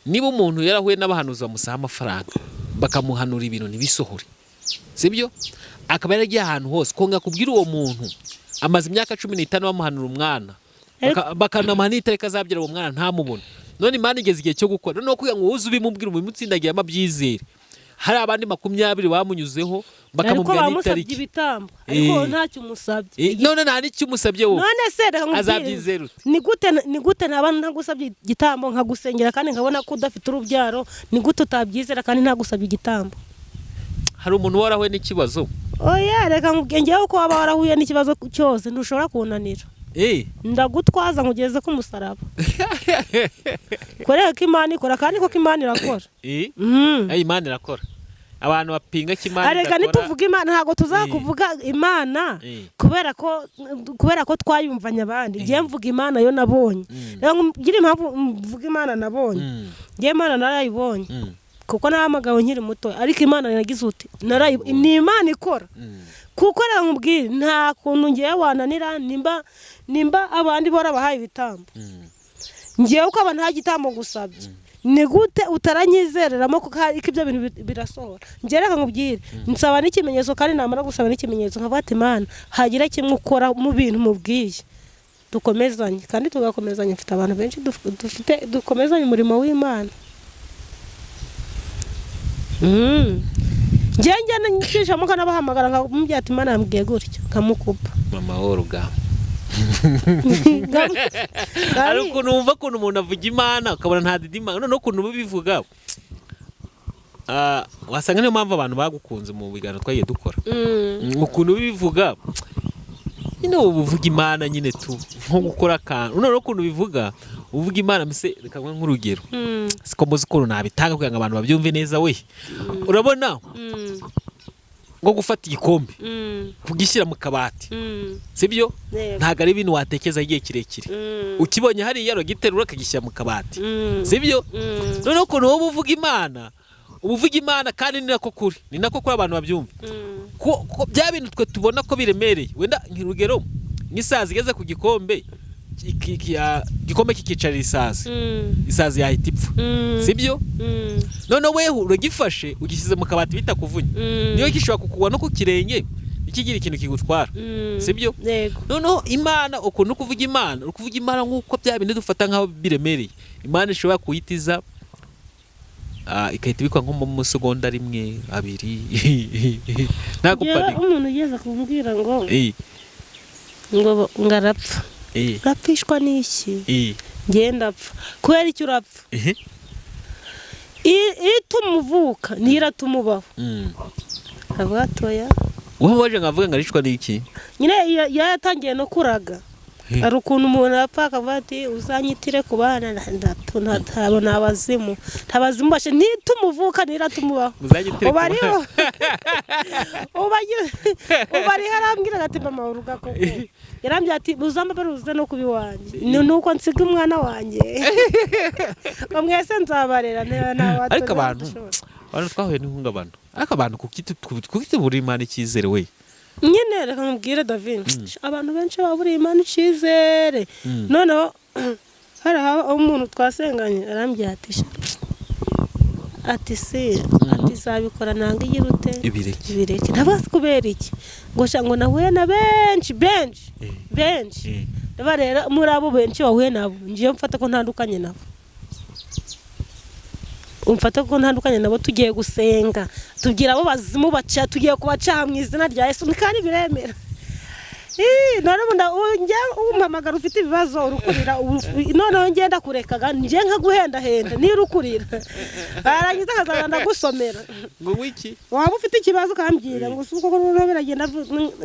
niba umuntu yarahuye n'abahanuzi bamusaha amafaranga bakamuhanura ibintu ntibisohore sibyo akaba yaragiye ahantu hose konga kubwira uwo muntu amaze imyaka 15 bamuhanura umwana bakanamuha itareka azabyara uwo mwana ntamubona none Imana igeze igihe cyo gukora no kugira ngo uze ubimubwira umutsindagiye amabyizere hari abandi 20 bamunyuzeho bakamubwira n'itariki ibitambo ariko ntacyo umusabye none nta n'icyo umusabye wowe none se reka azabyizera ni gute nabana ntagusabye igitambo nkagusengera kandi nkabona ko udafite urubyaro ni gute utabyizera kandi ntagusabye igitambo hari umuntu warahuye n'ikibazo oya reka ngewe uko waba warahuye n'ikibazo cyose ntushobora kunanira ndagutwaza nkugeze ku musaraba koreka Imana ikora kandi koko Imana irakora Imana irakora abantu bapinga ko Imana idakora areka nituvuga Imana ntago tuzakuvuga Imana kubera ko twayumvanye abandi ngiye mvuga Imana yo nabonye ngira impamvu mvuga Imana nabonye ngiye Imana narayibonye kuko nahamagawe nkiri muto ariko Imana yagize uti ni Imana ikora kuko rero nkubwire nta kuntu ngiye wananira nimba abandi bora bahaye ibitambo ngiye uko abantu nta gitambo gusabye ni gute utaranyizereramo kuko ibyo bintu birasohora ngiye reka nkubwire nsaba n'ikimenyetso kandi namara gusaba n'ikimenyetso nkavuga ati Imana hagira kimwe ukora mu bintu mubwiye dukomezanye kandi tugakomezanya mfite abantu benshi dukomezanye umurimo w'Imana njye ngisha muka nabahamagara nkamubwira ati Imana yambwiye gutyo kamukupa mama woruga ari ukuntu wumva ukuntu umuntu avuga Imana ukabona nta didima none ukuntu bivuga wasanga niyo mpamvu abantu bagukunze mu biganiro twagiye dukora ukuntu bivuga nyine uvuga Imana nyine tu nko gukora akantu none ukuntu bivuga uvuga Imana mise rekamwe nk'urugero siko muzi ukuntu nabitanga kugira ngo abantu babyumve neza we urabona ngo gufata igikombe kugishyira mu kabati sibyo ntago ari ibintu watekeza igihe kirekire ukibonye hari yaro giterura akagishyira mu kabati sibyo none ukuntu wowe uvuga Imana kandi ni nako kuri abantu babyumva ko bya bintu twe tubona ko biremereye wenda nk'urugero nk'isazi igeze ku gikombe gikombe kikicara isazi yahita ipfa sibyo none wewe uragifashe ugishyize mu kabati bitakuvunye niyo gishobora kukugwa no ku kirenge ikigira ikintu kigutwara sibyo noneho Imana ukuntu kuvuga Imana nk'uko bya bintu dufata nk'aho biremereye Imana ishobora kuyitiza ikahita ibikwa nko mu segonda rimwe abiri ntago panika umuntu ugeze kumbwira ngo ngarapfa urapfishwa n'iki ngenda apfa kubera icyo urapfa itumuvuka ntiratumubaho abatoya wowe waje ngavuga ngarishwa n'iki nyine yatangiye no kuraga ari ukuntu umuntu apfa akavuga ati uzanyitire ku bana ntabona abazimu bashe ntitumuvuka ntiratumubaho ubari harambwira ati mama uruga koko yarambye ati uzamba baruze no kubiwanje nuko nsiga umwana wanjye mwese nzabarera ariko abantu twahuye n'ihungabana ariko abantu kukiti buri Imana icyizere we nyine reka nkubwire David abantu benshi baburiye Imana icyizere noneho hari umuntu twasenganye arambye ati ati si ati zabikora nanga igira ute ibireke ndabaza kubera iki ngo shango nahuye na benshi ndaba rero muri abo benshi wahuye nabo ngiye mfata ko ntandukanye nabo tugiye gusenga tugira abo bazimu baca tugiye kubaca mu izina rya Yesu kandi biremera none njye umpamagara ufite ibibazo urukurira none ngenda kurekaga njye nkaguhendahenda nirukurira barangiza akazagenda gusomera ngo wiki waba ufite ikibazo kambwira ngo uko no biragenda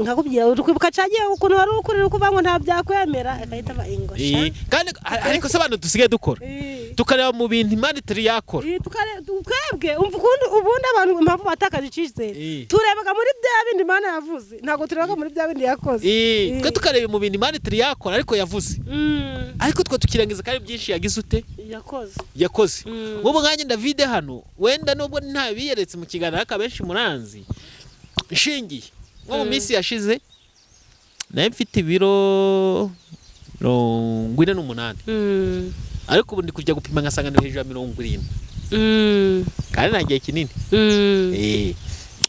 nkakubwira urukwibuka cagiye ukuntu wari urukurira kuva ngo nta byakwemera akahita ingosha kandi ariko se abantu dusigaye dukora tukareba mu bintu Imana itari yakora twebwe ubundi abantu impamvu batakaje icizere turebaga muri bya bindi Imana yavuze ntago turebaga muri bya bindi yakoze twe tukareba mu bintu Imana itari yakora ariko yavuze ariko twe tukirangiza kandi byinshi yagize ute yakoze nk'ubu nkanjye David hano wenda nubwo nta biyeretse mu kiganiro akabenshi muranzi nshingiye nko mu minsi yashize naye mfite ibiro 48 ariko ubu ndi kujya gupima ngasanga hejuru ya 70 kandi nta gihe kinini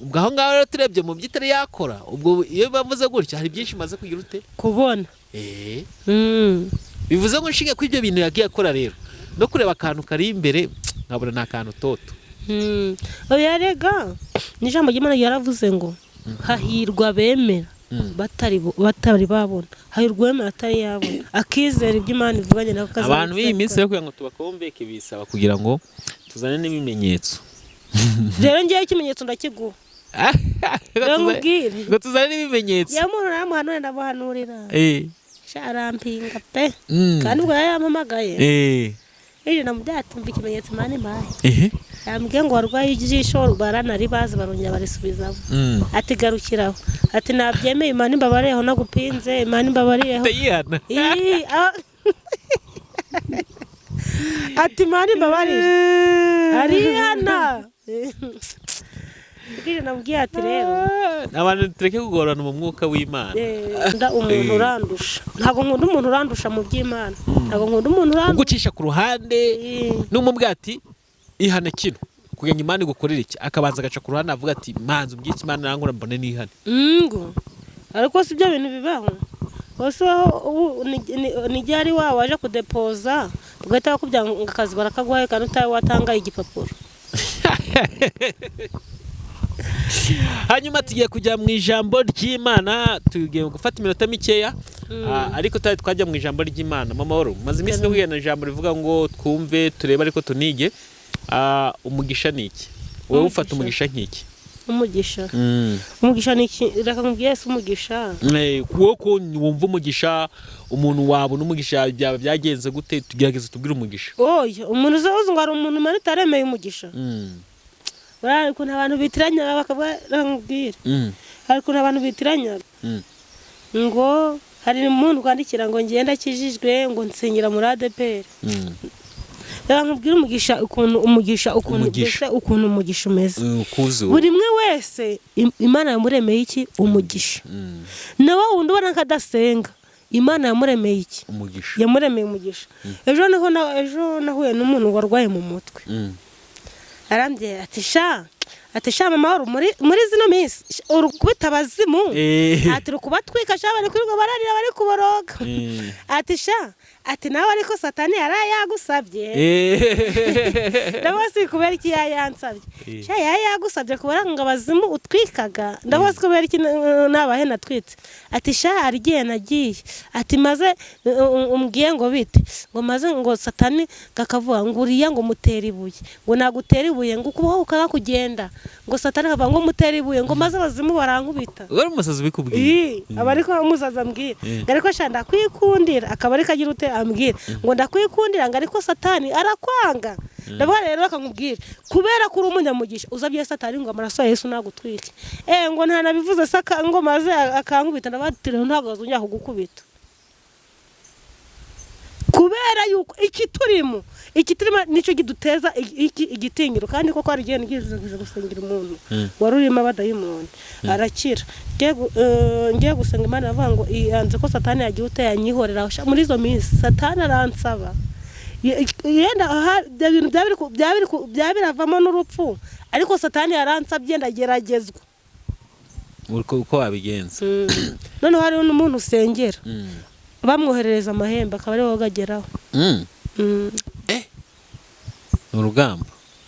ubwo aho ngaho rero turebye mu byitari yakora ubwo iyo bavuze gutyo hari byinshi maze kugira ute kubona bivuze ngo nshinge ko ibyo bintu yagiye akora rero no kureba akantu kari imbere nkabona nta kantu toto oya rega n'ijambo ry'Imana yaravuze ngo hahirwa bemera batari babona hahirwa bemera atari yabona akizera iby'Imana ivuganye nako kaza abantu b'iyi minsi yo kugira ngo tubakombeke bisaba kugira ngo tuzane n'ibimenyetso rero ngiye ikimenyetso ndakiguha ngo tuzane n'ibimenyetso ya muntu namuhanura ndamuhanurira sharampinga pe kandi ubwo yampamagaye ejo namubyatumva ikimenyetso Imana impaye yambwiye ngo warwaye ijisho baranaribaza barongera barisubizamo ati garukiraho ati nabyemeye Imana imbabareho nagupinze Imana imbabarireho ati Imana imbabarire arihana Bwije nabwiye ati rero abantu tureke kugorana mu mwuka w'Imana umuntu urandusha ntago nkunda umuntu urandusha mu by'Imana ntago nkunda umuntu urandusha ugucisha ku ruhande n'umubwe ati ihane kino kugira ngo Imana igukorere iki akabanza agaca ku ruhande avuga ati manzi ubyiki Imana nangura mbone nihane ariko si byo bintu bibaho bose aho nigari wawe waje kudepoza ugahita bakubwira ngo akazi barakaguhaye kandi utawe watangaye igipapuro hanyuma tugiye kujya mu ijambo ry'Imana tugiye gufata iminota mikeya ariko twajya mu ijambo ry'Imana mama woro maze iminsi no kugenda ijambo rivuga ngo twumve turebe ariko tunige umugisha niki wowe ufata umugisha nkiki umugisha niki reka nkubwiye se umugisha kuko wumva umugisha umuntu wabona umugisha byaba byagenze gute tugerageze tubwire umugisha oya umuntu uzi ngo ari umuntu Imana itaremeye umugisha bari kuntu abantu bitiranya bakabwira hari kuntu abantu bitiranya ngo hari umuntu kwandikira ngo ngenda kijijwe ngo nsengera muri ADPR nkubwira ukuntu umugisha umeze buri mwe wese Imana yamuremeye iki umugisha nawe wundi ubona nkadasenga Imana yamuremeye iki yamuremeye umugisha ejo nahuye n'umuntu warwaye mu mutwe arambye ati sha mama wari muri zino minsi urukubita abazimu ati rukubatwika sha bari kuri bararira bari kuboroga ati nawe ariko Satani yarayagusabye ndabose kubera iki yayansabye sha yayagusabye kubera ngo abazimu utwikaga ndabose kubera iki nabahe natwitse ati sha arigiye nagiye ati maze umbwiye ngo bite ngo maze ngo Satani gakavuga ngo uriya ngo mutera ibuye ngo nagutera ibuye ngo kubaho ukagenda ngo Satani ava ngo mutera ibuye ngo maze abazimu barankubita wari umusazi bikubwiye abariko umusaza ambwiye ariko sha ndakwikundira akabari kagira ute ambwira ngo ndakwikundira ngo ariko Satani arakwanga ndabona rero akangubwira kubera ko uri umunyamugisha uzabye Satani ngo amaraso ya Yesu nagutwike ngo nta nabivuze saka ngo maze akankubita ndabatire ntago azongera kugukubita kubera yuko iki turimo nicyo giduteza igitinyiro kandi koko ari genda gize gusengera umuntu warurimo abadayimoni arakira ngiye gusenga Imana avuga ngo yanze ko Satani yagiye utayanyihorera muri izo minsi Satani aransaba yenda ibintu byabiravamo n'urupfu ariko satani yaransabye ndageragezwa uko wabigenza. noneho hariho n'umuntu usengera bamwoherereza amahembe akaba ari wowe ageraho.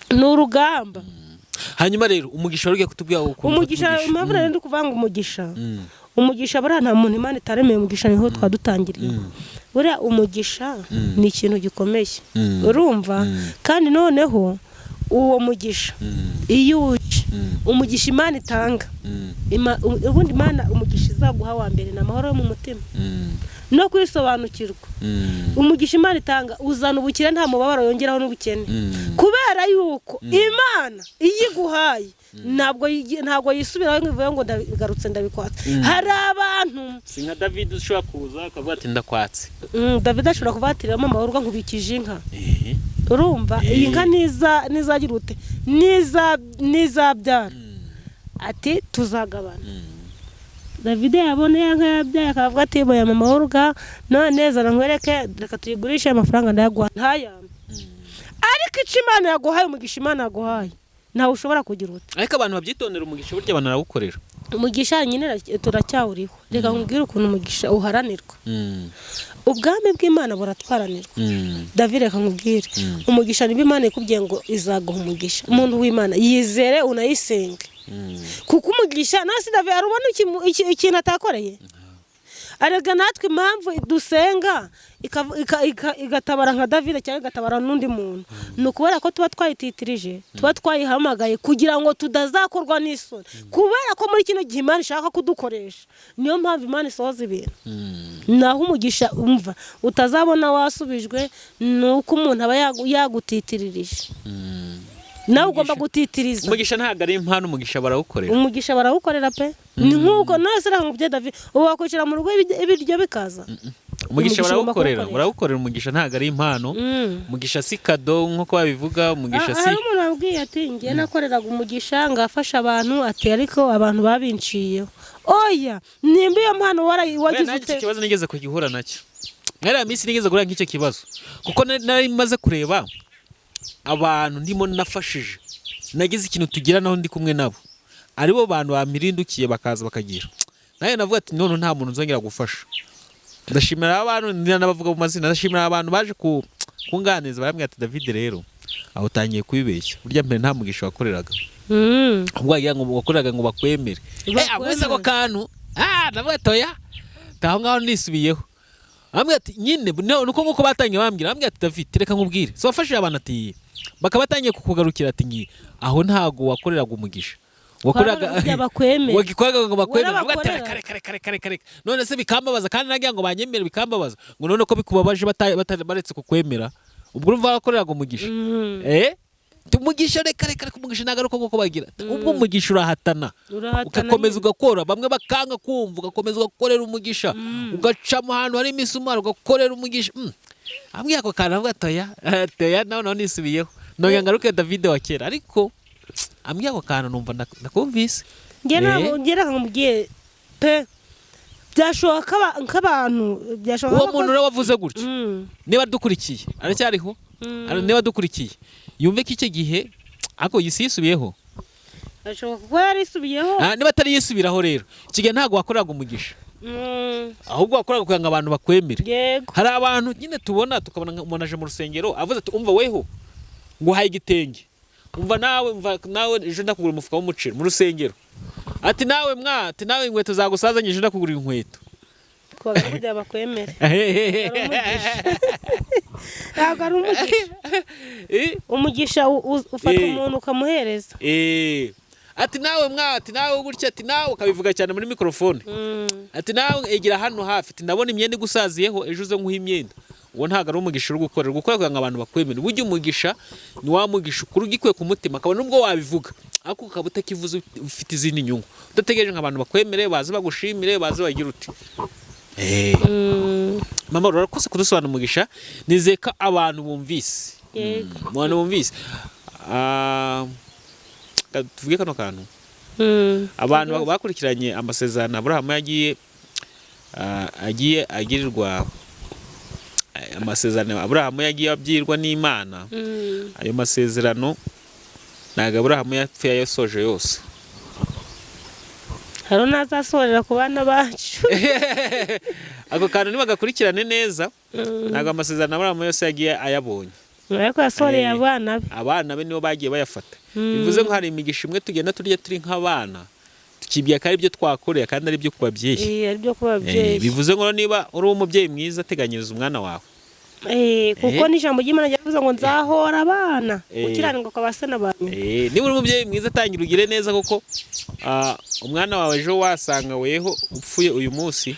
Ni urugamba. Hanyuma rero umugisha wari ugiye kutubwira ukuntu umugisha impamvu rero ndi kuvanga umugisha buriya nta muntu Imana itaremeye umugisha, niho twadutangiriye. Buriya umugisha ni ikintu gikomeye urumva, kandi noneho uwo mugisha iyo uje umugisha Imana itanga ubundi Imana umugisha izaguha wa mbere ni amahoro yo mu mutima no kwisobanukirwa. Umugisha Imana itanga uzana ubukire nta mubabaro yongeraho n'ubukene, kubera yuko Imana iyiguhaye ntabwo yisubiraho ngo ivuye ngo ndagarutse ndabikwatse. Hari abantu si nka David ushobora kuza akavuga ati ndakwatse. David ashobora kuvatiramo amahoro nkubikije inka, urumva iyi nka nizagira ute nizabyara ati tuzagabana. David yabona yanka yabyaye akavuga ati boya mama w'uruga none zana nkwereke reka tuyigurishe amafaranga ndayaguha ntayambe. Ariko icyo Imana yaguhaye umugisha Imana yaguhaye ntawe ushobora kugira ute. Ariko abantu babyitondera umugisha burya banarawukorera. Umugisha nyine turacyawuriho. Reka nkubwire ukuntu umugisha uharanirwa. Ubwami bw'Imana buratwaranirwa. David reka nkubwire umugisha niba Imana ikubwiye ngo izaguha umugisha, umuntu w'Imana yizere unayisenge. Kuko umugisha nasi David arubona ikintu atakoreye. Arega natwe impamvu dusenga igatabara nka David cyangwa igatabara n'undi muntu ni ukubera ko tuba twayititirije, tuba twayihamagaye kugira ngo tudazakorwa n'isoni, kubera ko muri kino gihe Imana ishaka kudukoresha. Niyo mpamvu Imana isohoza ibintu. Naho umugisha umva utazabona wasubijwe nuko umuntu aba yagutitirije. Nawe ugomba gutitiriza. Umugisha ntabwo ari impano, umugisha barawukorera. Umugisha barawukorera pe. Ni nkuko nase nkubye David ubu wakwicira mu rugo ibiryo bikaza. Umugisha barawukorera umugisha ntabwo ari impano. Umugisha si kado nkuko babivuga, umugisha si. Hari umuntu wabwiye ati ngiye nakoreraga umugisha ngafasha abantu ati ariko abantu babinciyeho. Oya nimba iyo mpano wagize ute. Ikibazo nigeze kugihura nacyo. Mwera minsi nigeze gura nk'icyo kibazo kuko nari maze kureba abantu ndimo nafashije, nagize ikintu tugira naho ndi kumwe nabo, aribo bantu bamirindukiye bakaza bakagira. Naye navuga ati none nta muntu nzongera gufasha. Ndashimira abantu n'abavuga mu mazina, ndashimira abantu baje kunganiza barambwira ati David rero aho utangiye kubibeshya, burya mbere nta mugisha wakoreraga. Ubwo yagira ngo wakoreraga ngo bakwemere. Agwese ko kantu navuga toya taho ngaho nisubiyeho. Ambwira ati nyine nuko nguko batangiye bambwira, ambwira ati David reka nkubwire so wafashije abantu ati bakabatangiye kukugarukira ati ngi aho ntago wakoreraga umugisha wakoraga bakwemera wagikoraga ngo bakwemera kare none se bikambabaza kandi nagira ngo banyemere bikambabaza ngo none ko bikubabaje baretse kukwemera ubwo urumva wakoreraga umugisha umugisha reka umugisha nagaruka nko bagira ubwo umugisha urahatana ugakomeza ugakora, bamwe bakanga kumva ugakomeza ugakorera umugisha ugacamo ahantu hari imisumari ugakorera umugisha. Ambwiye ako kana avuga toya naho nisubiyeho none ngaruke David wa kera, ariko ambwiye ako kana numva ndakumvise ngera nkamubwiye pe byashoboka nk'abantu byashoboka uwo muntu rero wavuze gutyo niba dukurikiye aracyariho niba dukurikiye yumve ko icyo gihe ako yisubiyeho ashobora kuba yarisubiyeho niba atari yisubiraho rero ikigihe ntago wakoreraga umugisha ahubwo wakoraga kugira ngo abantu bakwemere. Hari abantu nyine tubona tukabona umuntu aje mu rusengero avuze ati umva weho ngo uhaye igitenge, umva nawe ejo ndakugura umufuka w'umuceri mu rusengero, ati nawe inkweto zagusazanye ejo ndakugura inkweto kugira bakwemere. Ntabwo ari umugisha ufata umuntu ukamuhereza ati nawe gutya ati nawe ukabivuga cyane muri mikrofone ati nawe egera hano hafi ati ndabona imyenda igusaziyeho ejo uze nkuha imyenda. Uwo ntabwo ari umugisha uri gukorera kugira ngo abantu bakwemere. Burya umugisha ni wa mugisha ukuri ugikwiye ku mutima akabona nubwo wabivuga ariko ukaba utakivuze ufite izindi nyungu udategereje nk'abantu bakwemere baze bagushimire baze bagira uti mama urakoze kudusobanura umugisha. Nizeye ko abantu bumvise tuvuge kano kantu abantu bakurikiranye amasezerano Abraham yagiye agirirwa amasezerano Aburahamu yagiye abyirwa n'Imana. Ayo masezerano ntabwo Aburahamu yapfuye yasoje yose. hari n'azasorera ku bana bacu. Ako kantu nibagakurikirane neza, ntabwo amasezerano Aburahamu yose yagiye ayabonye. ariko yasoreye abana be nibo bagiye bayafata. Bivuze ngo hari imigisha imwe tugenda turya turi nk'abana, tukibya ko ari byo twakoreye kandi ari byo kubabyeyi. ari byo kubabyeyi. Bivuze ngo niba uri umubyeyi mwiza, teganyiriza umwana wawe. kuko n'ijambo ry'Imana ryavuze ngo nzahora abana gukiranirwa kwa base n'abantu. Niba uri umubyeyi mwiza, tangira ugire neza, kuko umwana wawe ejo wasanga weho upfuye uyu munsi,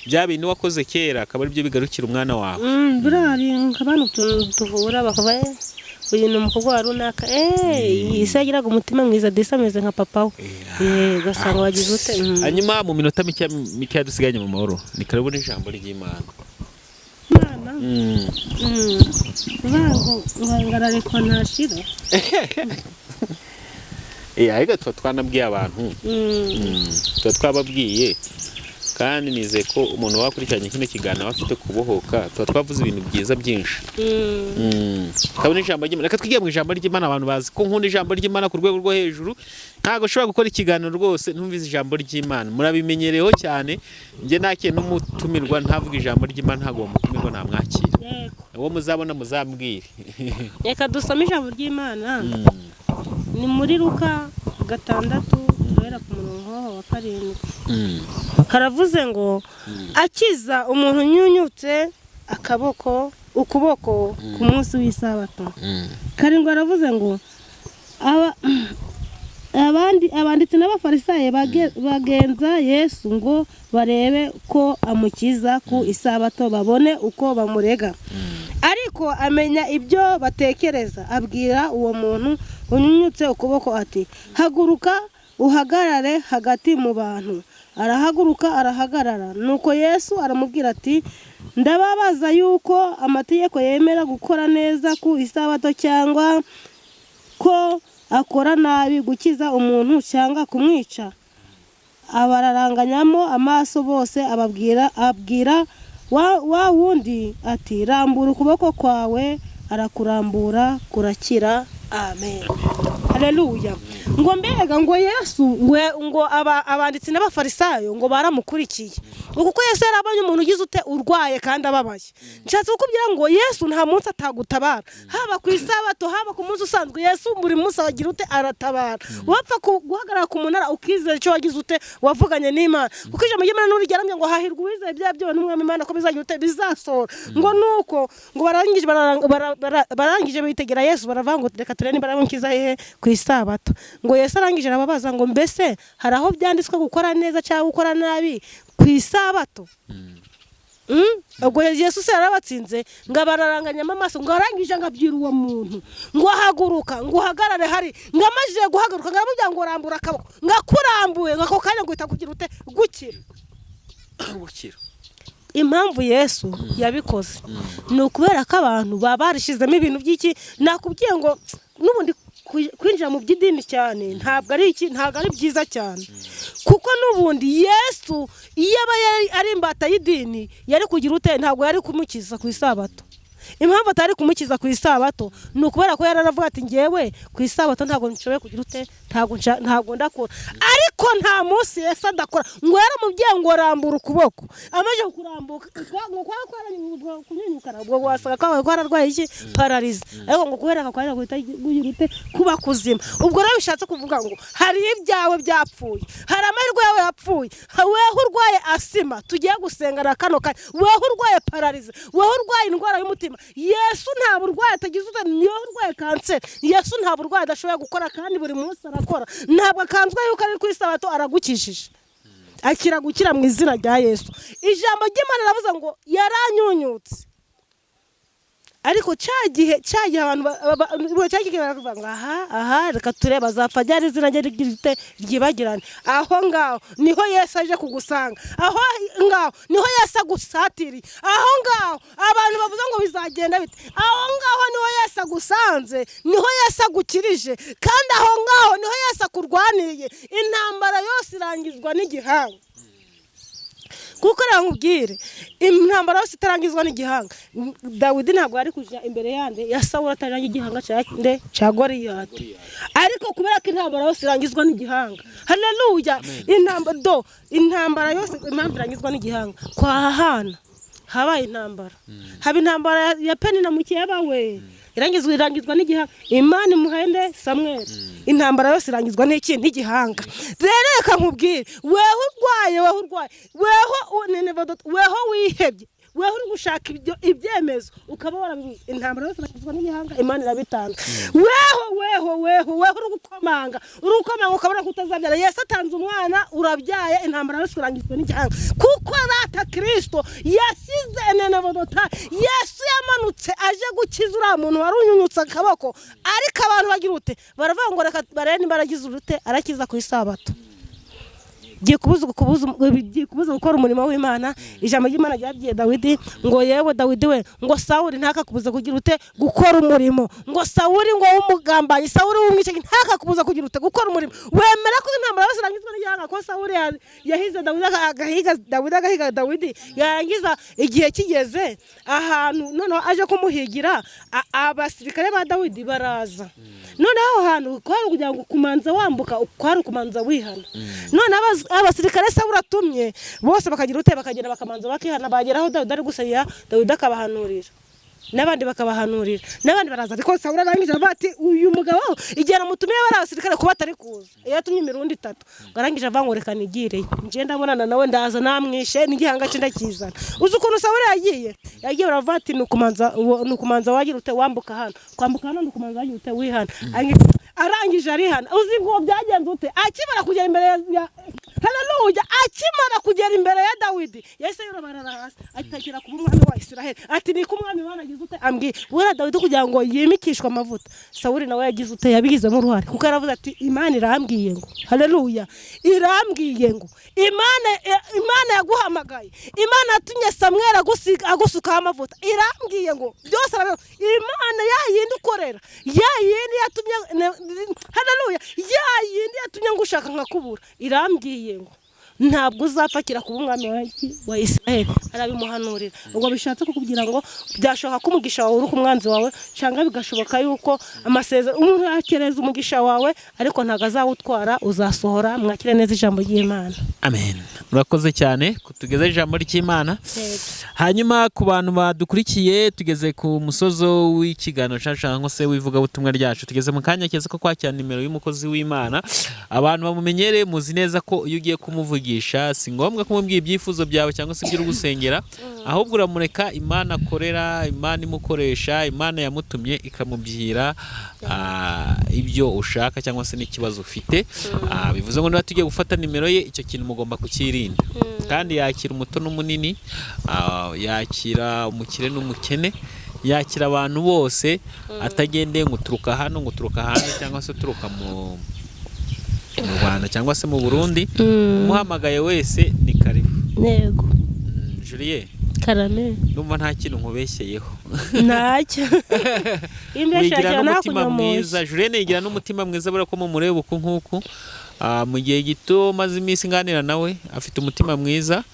bya bintu wakoze kera akaba ari byo bigarukira umwana wawe. Burari nk'abantu tuvura bakaba uyu ni umukobwa wa runaka ise yagiraga umutima mwiza desa ameze nka papa we. Ugasanga wagize ute. Hanyuma mu minota mike dusiganye mu mahoro, ni karibu n'ijambo ry'Imana. Bango ngararekwa ntashira. Ariko tuba twanabwiye abantu, tuba twababwiye, kandi nizeye ko umuntu wakurikiranye kino kiganiro afite kubohoka. Tuba twavuze ibintu byiza byinshi. Kabone ijambo ry'Imana, reka twigiye mu ijambo ry'Imana. Abantu bazi ko nkunda ijambo ry'Imana ku rwego rwo hejuru, ntago ushobora gukora ikiganiro rwose ntumvize ijambo ry'Imana. Murabimenyereyeho cyane. Njye nakiye n'umutumirwa ntavuga ijambo ry'Imana, ntago uwo mutumirwa namwakira. Uwo muzabona muzambwire. Reka dusome ijambo ry'Imana. Ni muri Luka 6 guhera ku murongo wa 7. Haravuze ngo akiza umuntu unyunyutse ukuboko ku munsi w'isabato. Karindwi haravuze ngo abanditsi n'abafarisayo bagenza Yesu ngo barebe ko amukiza ku isabato, babone uko bamurega. Ariko amenya ibyo batekereza, abwira uwo muntu unyunyutse ukuboko ati, haguruka uhagarare hagati mu bantu. Arahaguruka arahagarara. Nuko Yesu aramubwira ati, ndababaza yuko amategeko yemera gukora neza ku isabato cyangwa ko akora nabi, gukiza umuntu cyangwa kumwica? Abararanganyamo amaso bose abwira wa wundi ati, rambura ukuboko kwawe. Arakurambura kurakira. Amen. Haleluya. Ngo mbega ngo Yesu ngo abanditsi n'abafarisayo ngo baramukurikiye. Kuko Yesu yarabonye umuntu ugize ute urwaye kandi ababaye. Nshatse kukubwira ngo Yesu nta munsi atagutabara. Haba ku isabato, haba ku munsi usanzwe, Yesu buri munsi agira ute aratabara. Wapfa guhagarara ku munara ukizera icyo wagize ute wavuganye n'Imana. Kuko ijambo ry'Imana n'urigeramye ngo hahirwa uwizeye bya byo n'umwami Imana ko bizagira ute bizasora. Ngo nuko ngo barangije bitegera Yesu baravuga ngo reka turene baramukiza hehe ku isabato. Ngo Yesu arangije arababaza ngo mbese hari aho byanditswe gukora neza cyangwa gukora nabi ku isabato? Ubwo Yesu se yarabatsinze ngo bararanganyamo amaso. Ngo arangije ngabwira uwo muntu ngo haguruka ngo uhagarare hari. Ngo amajije guhaguruka ngaramubwira ngo rambura akaboko. Ngakurambuye ngako kanya guhita kugira ute gukira. Impamvu Yesu yabikoze ni ukubera ko abantu babarishizemo ibintu by'iki. Nakubwiye ngo n'ubundi kwinjira mu by'idini cyane ntabwo ari byiza cyane, kuko n'ubundi Yesu iyo aba ari imbata y'idini yari kugira ute ntabwo yari kumukiza ku isabato. Impamvu atari kumukiza ku isabato ni ukubera ko yararavuga ati ngewe ku isabato ntabwo nshoboye kugira ute ntabwo ndakora. Ariko nta munsi Yesu adakora. Ngo yaramubwiye ngo rambura ukuboko. Amaje kurambuka ngo kwa kunyunyukana ubwo wasaga ko ararwaye iki paralize. Ariko ngo guhereka kwa guhita gugira ute kuba kuzima. Ubwo rero bishatse kuvuga ngo hari ibyawe byapfuye, hari amahirwe yawe yapfuye. Weho urwaye asima tugiye gusengana kano kanya, weho urwaye paralize, weho urwaye indwara y'umutima, Yesu nta burwayi atagize ute. Niyo urwaye kanseri, Yesu nta burwayi adashoboye gukora kandi buri munsi arakora. Ntabwo akanzwe yuko ari ku isabato aragukijije. Akira gukira mu izina rya Yesu. Ijambo ry'Imana ravuze ngo yaranyunyutse. Ariko cyagihe abantu cyagiye baravuga ngo aha reka tureba azapfa ryari izina rye ryibagirane. Aho ngaho niho Yesu aje kugusanga. Aho ngaho niho Yesu agusatiriye. Aho ngaho abantu bavuze ngo bizagenda bite. Aho ngaho niho Yesu agusanze, niho Yesu agukirije, kandi aho ngaho niho Yesu akurwaniriye. Intambara yose irangizwa n'igihanga. kuko rero nkubwire intambara yose itarangizwa n'igihanga. Dawidi ntabwo ari kuja imbere yande ya Sawuli atarangije igihanga cya Goliyati, ariko kubera ko intambara yose irangizwa n'igihanga. Haleluya. Intambara yose impamvu irangizwa n'igihanga kwa Hana habaye intambara, haba intambara ya Penina mukeba we irangizwa n'igihanga. Imana imuhende Samuel, intambara yose irangizwa n'igihanga. Rero reka nkubwire, weho urwaye weho wihebye, weho uri gushaka ibyemezo ukaba warabibuze, intambara yose irangizwa n'igihanga. Imana irabitanga. weho uri gukomanga ukabona kutazabyara. Yesu atanze umwana urabyaye, intambara yose irangizwa n'igihanga. Kuko rata Kristo yasize Nenebodota, Yesu yamanutse aje gukiza uriya muntu wari unyunyutse akaboko, ariko abantu bagira ute baravuga ngo reka barebe niba aragize urute arakiza ku isabato. Giye kubuza gukora umurimo w'Imana. Ijambo ry'Imana ryabwiye Dawidi ngo yewe Dawidi we ngo Sawuli ntakakubuza kugira ute gukora umurimo, ngo Sawuli ngo w'umugambanyi, Sawuli w'umwice ntakakubuza kugira ute gukora umurimo. Wemera ko intambara yose irangizwa n'igihanga, ko Sawuli yahize Dawidi yarangiza igihe kigeze ahantu noneho aje kumuhigira abasirikare ba Dawidi baraza. None aho hantu kwari kugira ngo kumanza wambuka, kwari kumanza wihana. None abasirikare Sawuli atumye bose bakagira ute bakagenda bakamanza bakihana, bageraho Dawidi ari gusaya, Dawidi akabahanurira n'abandi bakabahanurira, n'abandi baraza. Ariko Sawuli arangije avuga ati uyu mugabo igera mutumiye bari abasirikare kuba atari kuza, yatumye imirundi 3 arangije avuga ngo reka nigire nje ndabonana nawe ndaza namwishe n'igihanga cye ndakizana. Uzi ukuntu Sawuli yagiye baravuga ati nukumanza wagira ute wambuka hano, kwambuka hano nukumanza wagira ute wihana. Arangije arihana. Uzi ngo byagenze ute akimara kugera imbere ya Haleluya, akimara kugera imbere ya Dawidi yahise yurabarara hasi atakira kuba umwami wa Isiraheli, ati ni kumwami wanagize ute ambwiye bura Dawidi kugira ngo yimikishwe amavuta. Sawuli nawe yagize ute yabigizemo uruhare, kuko yaravuze ati Imana irambwiye ngo, Haleluya, irambwiye ngo Imana yaguhamagaye, Imana yatumye Samuel agusuka amavuta, irambwiye ngo byose Imana yayindi ukorera, yayindi yatumye Haleluya, yayindi yatumye ngushaka nkakubura, irambwiye ngo ntabwo uzapfakira kuba umwami wa Isiraheli. Arabimuhanurira ngo bishatse kukubwira ngo byashoboka ko umugisha wawe uri ku mwanzi wawe, cyangwa bigashoboka yuko amasezerano umuntu yakereza umugisha wawe ariko ntago azawutwara, uzasohora. Mwakire neza ijambo ry'Imana. Amen. Urakoze cyane kutugeza ijambo ry'Imana. Hanyuma ku bantu badukurikiye, tugeze ku musozo w'ikiganiro cyacu cyangwa se wivuga butumwa ryacu. Tugeze mu kanya keza ko kwakira nimero y'umukozi w'Imana. Abantu bamumenyere, muzi neza ko iyo ugiye kumuvugisha si ngombwa kumubwira ibyifuzo byawe cyangwa se ibyo gusengera, ahubwo uramureka Imana akorera, Imana imukoresha, Imana yamutumye ikamubwira ibyo ushaka cyangwa se n'ikibazo ufite. Bivuze ngo niba tugiye gufata nimero ye, icyo kintu mugomba kukirinda. Kandi yakira umuto n'umunini, yakira umukire n'umukene, yakira abantu bose, atagendeye ngo uturuka hano ngo uturuka hanze cyangwa se uturuka mu Rwanda cyangwa se mu Burundi. Umuhamagaye wese ni karibu. Yego. Julie karame, numva nta kintu nkubeshyeyeho. Ntacyo. Imbeshya n'umutima mwiza. Julie yigira n'umutima mwiza, barako mu murebe uko nkuko mu gihe gito maze iminsi nganira nawe, afite umutima mwiza.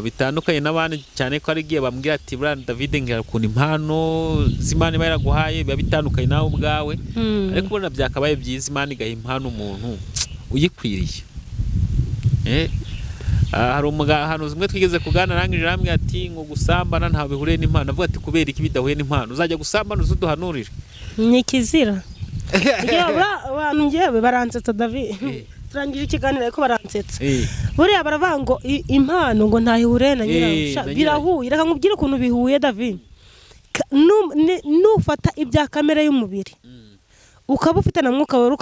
Bitandukanye n'abandi cyane ko ari giye bambwira ati bra David ngira kuntu impano z'Imana bayiraguhaye biba bitandukanye nawe ubwawe, ariko ubona byakabaye byiza Imana igaha impano umuntu uyikwiriye. Hari umugahano zimwe twigeze kugana, arangije arambwira ati ngo gusambana nta bihure n'impano. Avuga ati kubera iki bidahuye n'impano uzajya gusambana uzuduhanurire? Ni kizira. Abantu ngewe baransetsa David. Turangije ikiganiro ariko baransetsa. Buriya baravuga ngo impano ngo ntahihure na nyirayo. Birahuye. Reka nkubwire ukuntu bihuye David. Nufata ibya kamere y'umubiri ukaba ufite na mwuka wawe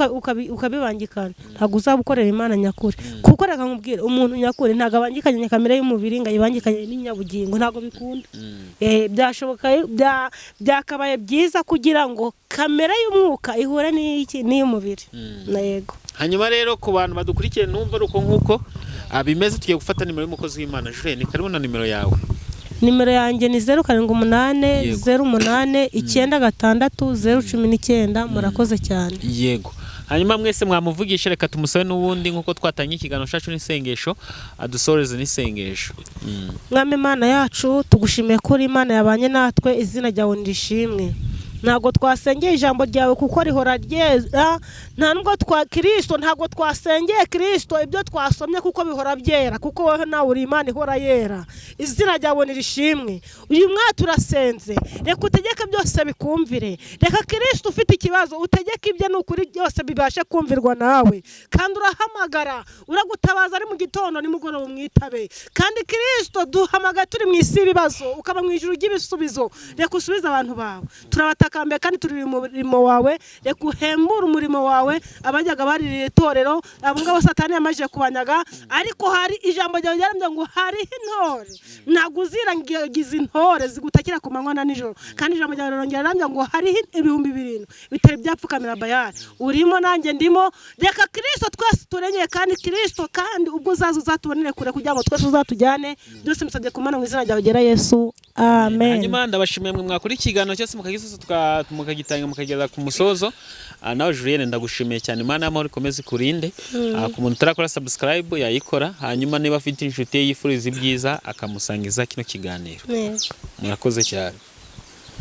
ukabibangikana, ntago uzabukorera Imana nyakuri. Kuko reka nkubwire umuntu nyakuri ntago abangikanye kamere y'umubiri ngo ayibangikanye n'inyabugingo, ntago bikunda. Byashoboka byakabaye byiza kugira ngo kamere y'umwuka ihure n'iy'umubiri. Yego. Hanyuma rero ku bantu badukurikiye, numva uko nkuko bimeze, tugiye gufata nimero y'umukozi w'Imana. Julie, ni karibu na nimero yawe. Nimero yanjye ni 07800896 019. Murakoze cyane. Yego. hanyuma mwese mwamuvugisha reka tumusabe n'ubundi nkuko twatanye ikiganiro cyacu n'isengesho adusoreze n'isengesho. Mwami Imana yacu tugushimiye ko uri Imana yabanye natwe, izina ryawe ndishimwe. Ntabwo twasengeye ijambo ryawe kuko rihora ryera, nta nubwo Kristo ntabwo twasengeye Kristo ibyo twasomye kuko bihora byera, kuko wowe nawe uri Imana ihora yera, izina ryawe nirishimwe. Uyu mwaka turasenze, reka utegeke byose bikumvire, reka Kristo ufite ikibazo utegeke ibye n'ukuri byose bibashe kumvirwa nawe, kandi urahamagara uragutabaza ari mu gitondo nimugoroba mwitabe, kandi Kristo duhamagara turi mu isi ibibazo ukaba mu ijuru ry'ibisubizo, reka usubize abantu bawe. Turabatakambye kandi turi mu murimo wawe, reka uhembure umurimo wawe. Abajyaga baririye itorero abo ngabo Satani yamaje kubanyaga, ariko hari ijambo ryawe ryarambye ngo hari intore ntabwo uzirangiza intore zigutakira ku manywa na nijoro, kandi ijambo ryawe ryarambye ngo hari 7,000 bitari byapfukamira Bayali. Urimo nanjye ndimo, reka Kristo twese turenyeye, kandi Kristo kandi ubwo uzaza uzatubonere kure kugira ngo twese uzatujyane. Byose musabye kumana mu izina ryawe gera Yesu, amen. Hanyuma ndabashimiye mwe mwakora ikiganiro cyose mukagitanga mukageza ku musozo. Nawe Julienne ndagushimiye cyane, Imana y'amahoro ikomeze kurinde. Ku muntu utarakora subscribe yayikora, hanyuma niba afite inshuti ye yifuriza ibyiza akamusangiza kino kiganiro. Murakoze cyane.